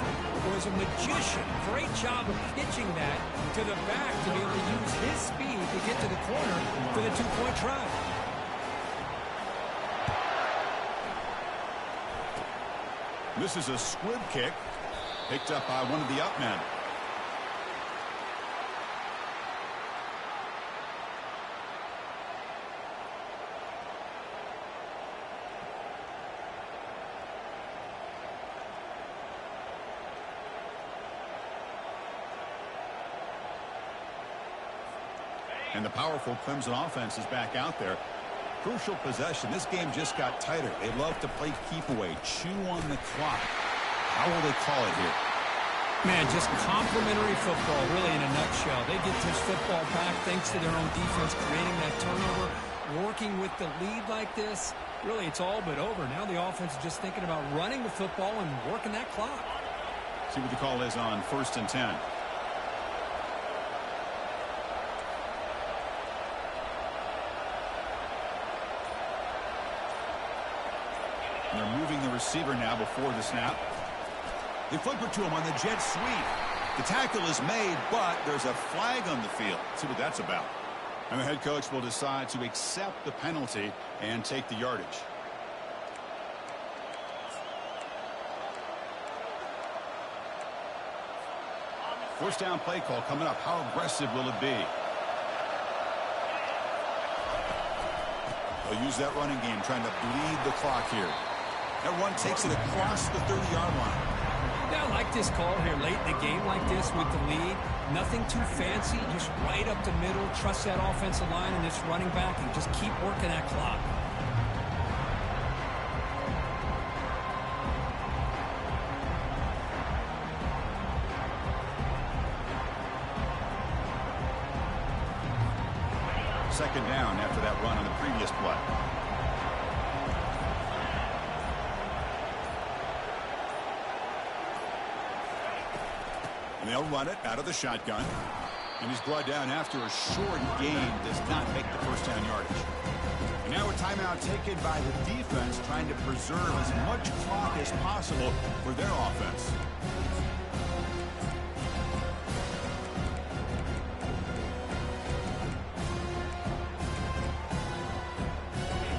was a magician. Great job of pitching that to the back to be able to use his speed to get to the corner for the 2-point try. This is a squib kick picked up by one of the up men. And the powerful Clemson offense is back out there. Crucial possession. This game just got tighter. They love to play keep away, chew on the clock. How will they call it here? Man, just complimentary football, really, in a nutshell. They get this football back thanks to their own defense creating that turnover, working with the lead like this. Really, it's all but over. Now the offense is just thinking about running the football and working that clock. See what the call is on 1st and 10. And they're moving the receiver now before the snap. They flip it to him on the jet sweep. The tackle is made, but there's a flag on the field. Let's see what that's about. And the head coach will decide to accept the penalty and take the yardage. First down play call coming up. How aggressive will it be? They'll use that running game, trying to bleed the clock here. That run takes it across the 30-yard line. Yeah, I like this call here late in the game like this with the lead. Nothing too fancy, just right up the middle. Trust that offensive line and this running back and just keep working that clock. Second down after that run on the previous play. And they'll run it out of the shotgun. And he's brought down after a short gain, does not make the first down yardage. And now a timeout taken by the defense, trying to preserve as much clock as possible for their offense.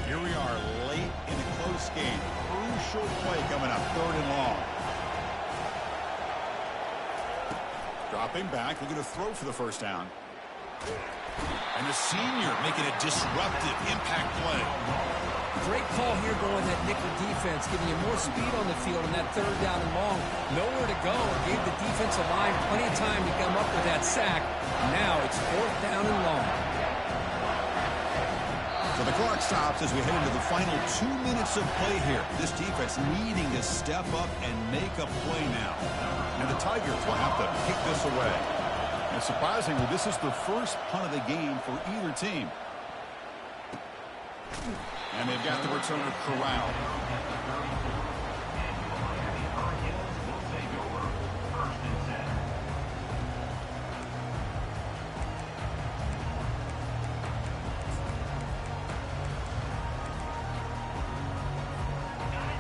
Here we are late in a close game. Crucial play coming up, 3rd and long. Dropping back, looking to throw for the first down. And the senior making a disruptive impact play. Great call here going that nickel defense, giving you more speed on the field on that 3rd down and long. Nowhere to go. Gave the defensive line plenty of time to come up with that sack. Now it's 4th down and long. So the clock stops as we head into the final 2 minutes of play here. This defense needing to step up and make a play now. And the Tigers will have to kick this away. And surprisingly, this is the first punt of the game for either team. And they've got the returner corralled.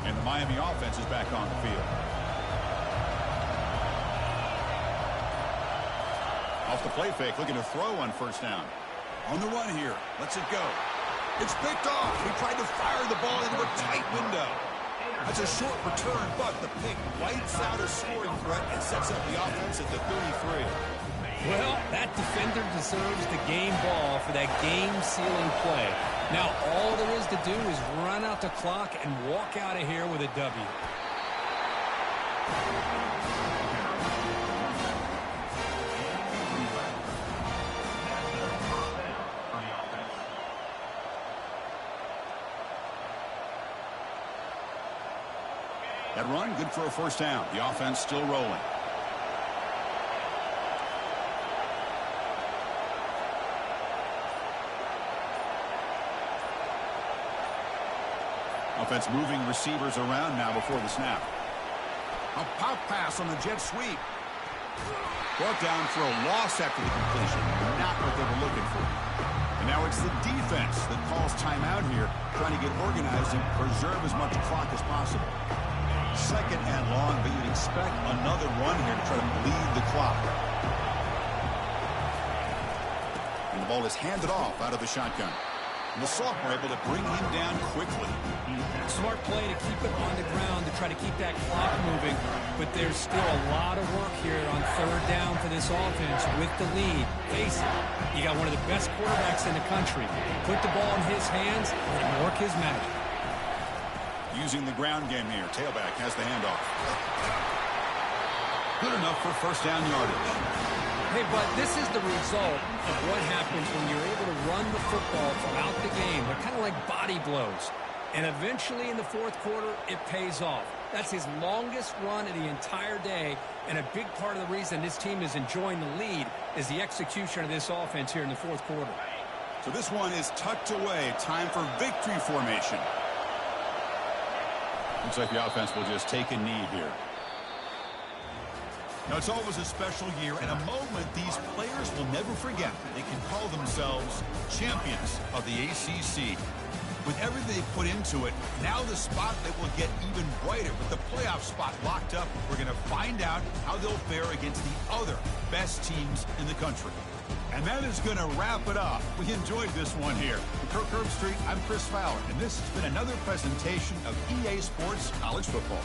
And the Miami offense is back on the field. Off the play fake, looking to throw on first down. On the run here. Lets it go. It's picked off. He tried to fire the ball into a tight window. That's a short return, but the pick wipes out a scoring threat and sets up the offense at the 33. Well, that defender deserves the game ball for that game-sealing play. Now, all there is to do is run out the clock and walk out of here with a W. That run, good for a first down. The offense still rolling. Offense moving receivers around now before the snap. A pop pass on the jet sweep. Brought down for a loss after the completion. Not what they were looking for. And now it's the defense that calls timeout here, trying to get organized and preserve as much clock as possible. 2nd and long, but you'd expect another run here to try to bleed the clock. And the ball is handed off out of the shotgun. And the sophomore able to bring him down quickly. Smart play to keep it on the ground to try to keep that clock moving. But there's still a lot of work here on 3rd down for this offense with the lead. Face it, you got one of the best quarterbacks in the country. Put the ball in his hands and work his magic. Using the ground game here. Tailback has the handoff. Good enough for first down yardage. Hey, but this is the result of what happens when you're able to run the football throughout the game. They're kind of like body blows. And eventually in the 4th quarter, it pays off. That's his longest run of the entire day. And a big part of the reason this team is enjoying the lead is the execution of this offense here in the 4th quarter. So this one is tucked away. Time for victory formation. Looks like the offense will just take a knee here. Now, it's always a special year and a moment these players will never forget. They can call themselves champions of the ACC. With everything they put into it, now the spotlight will get even brighter. With the playoff spot locked up, we're going to find out how they'll fare against the other best teams in the country. And that is going to wrap it up. We enjoyed this one here. For Kirk Herbstreit, I'm Chris Fowler, and this has been another presentation of EA Sports College Football.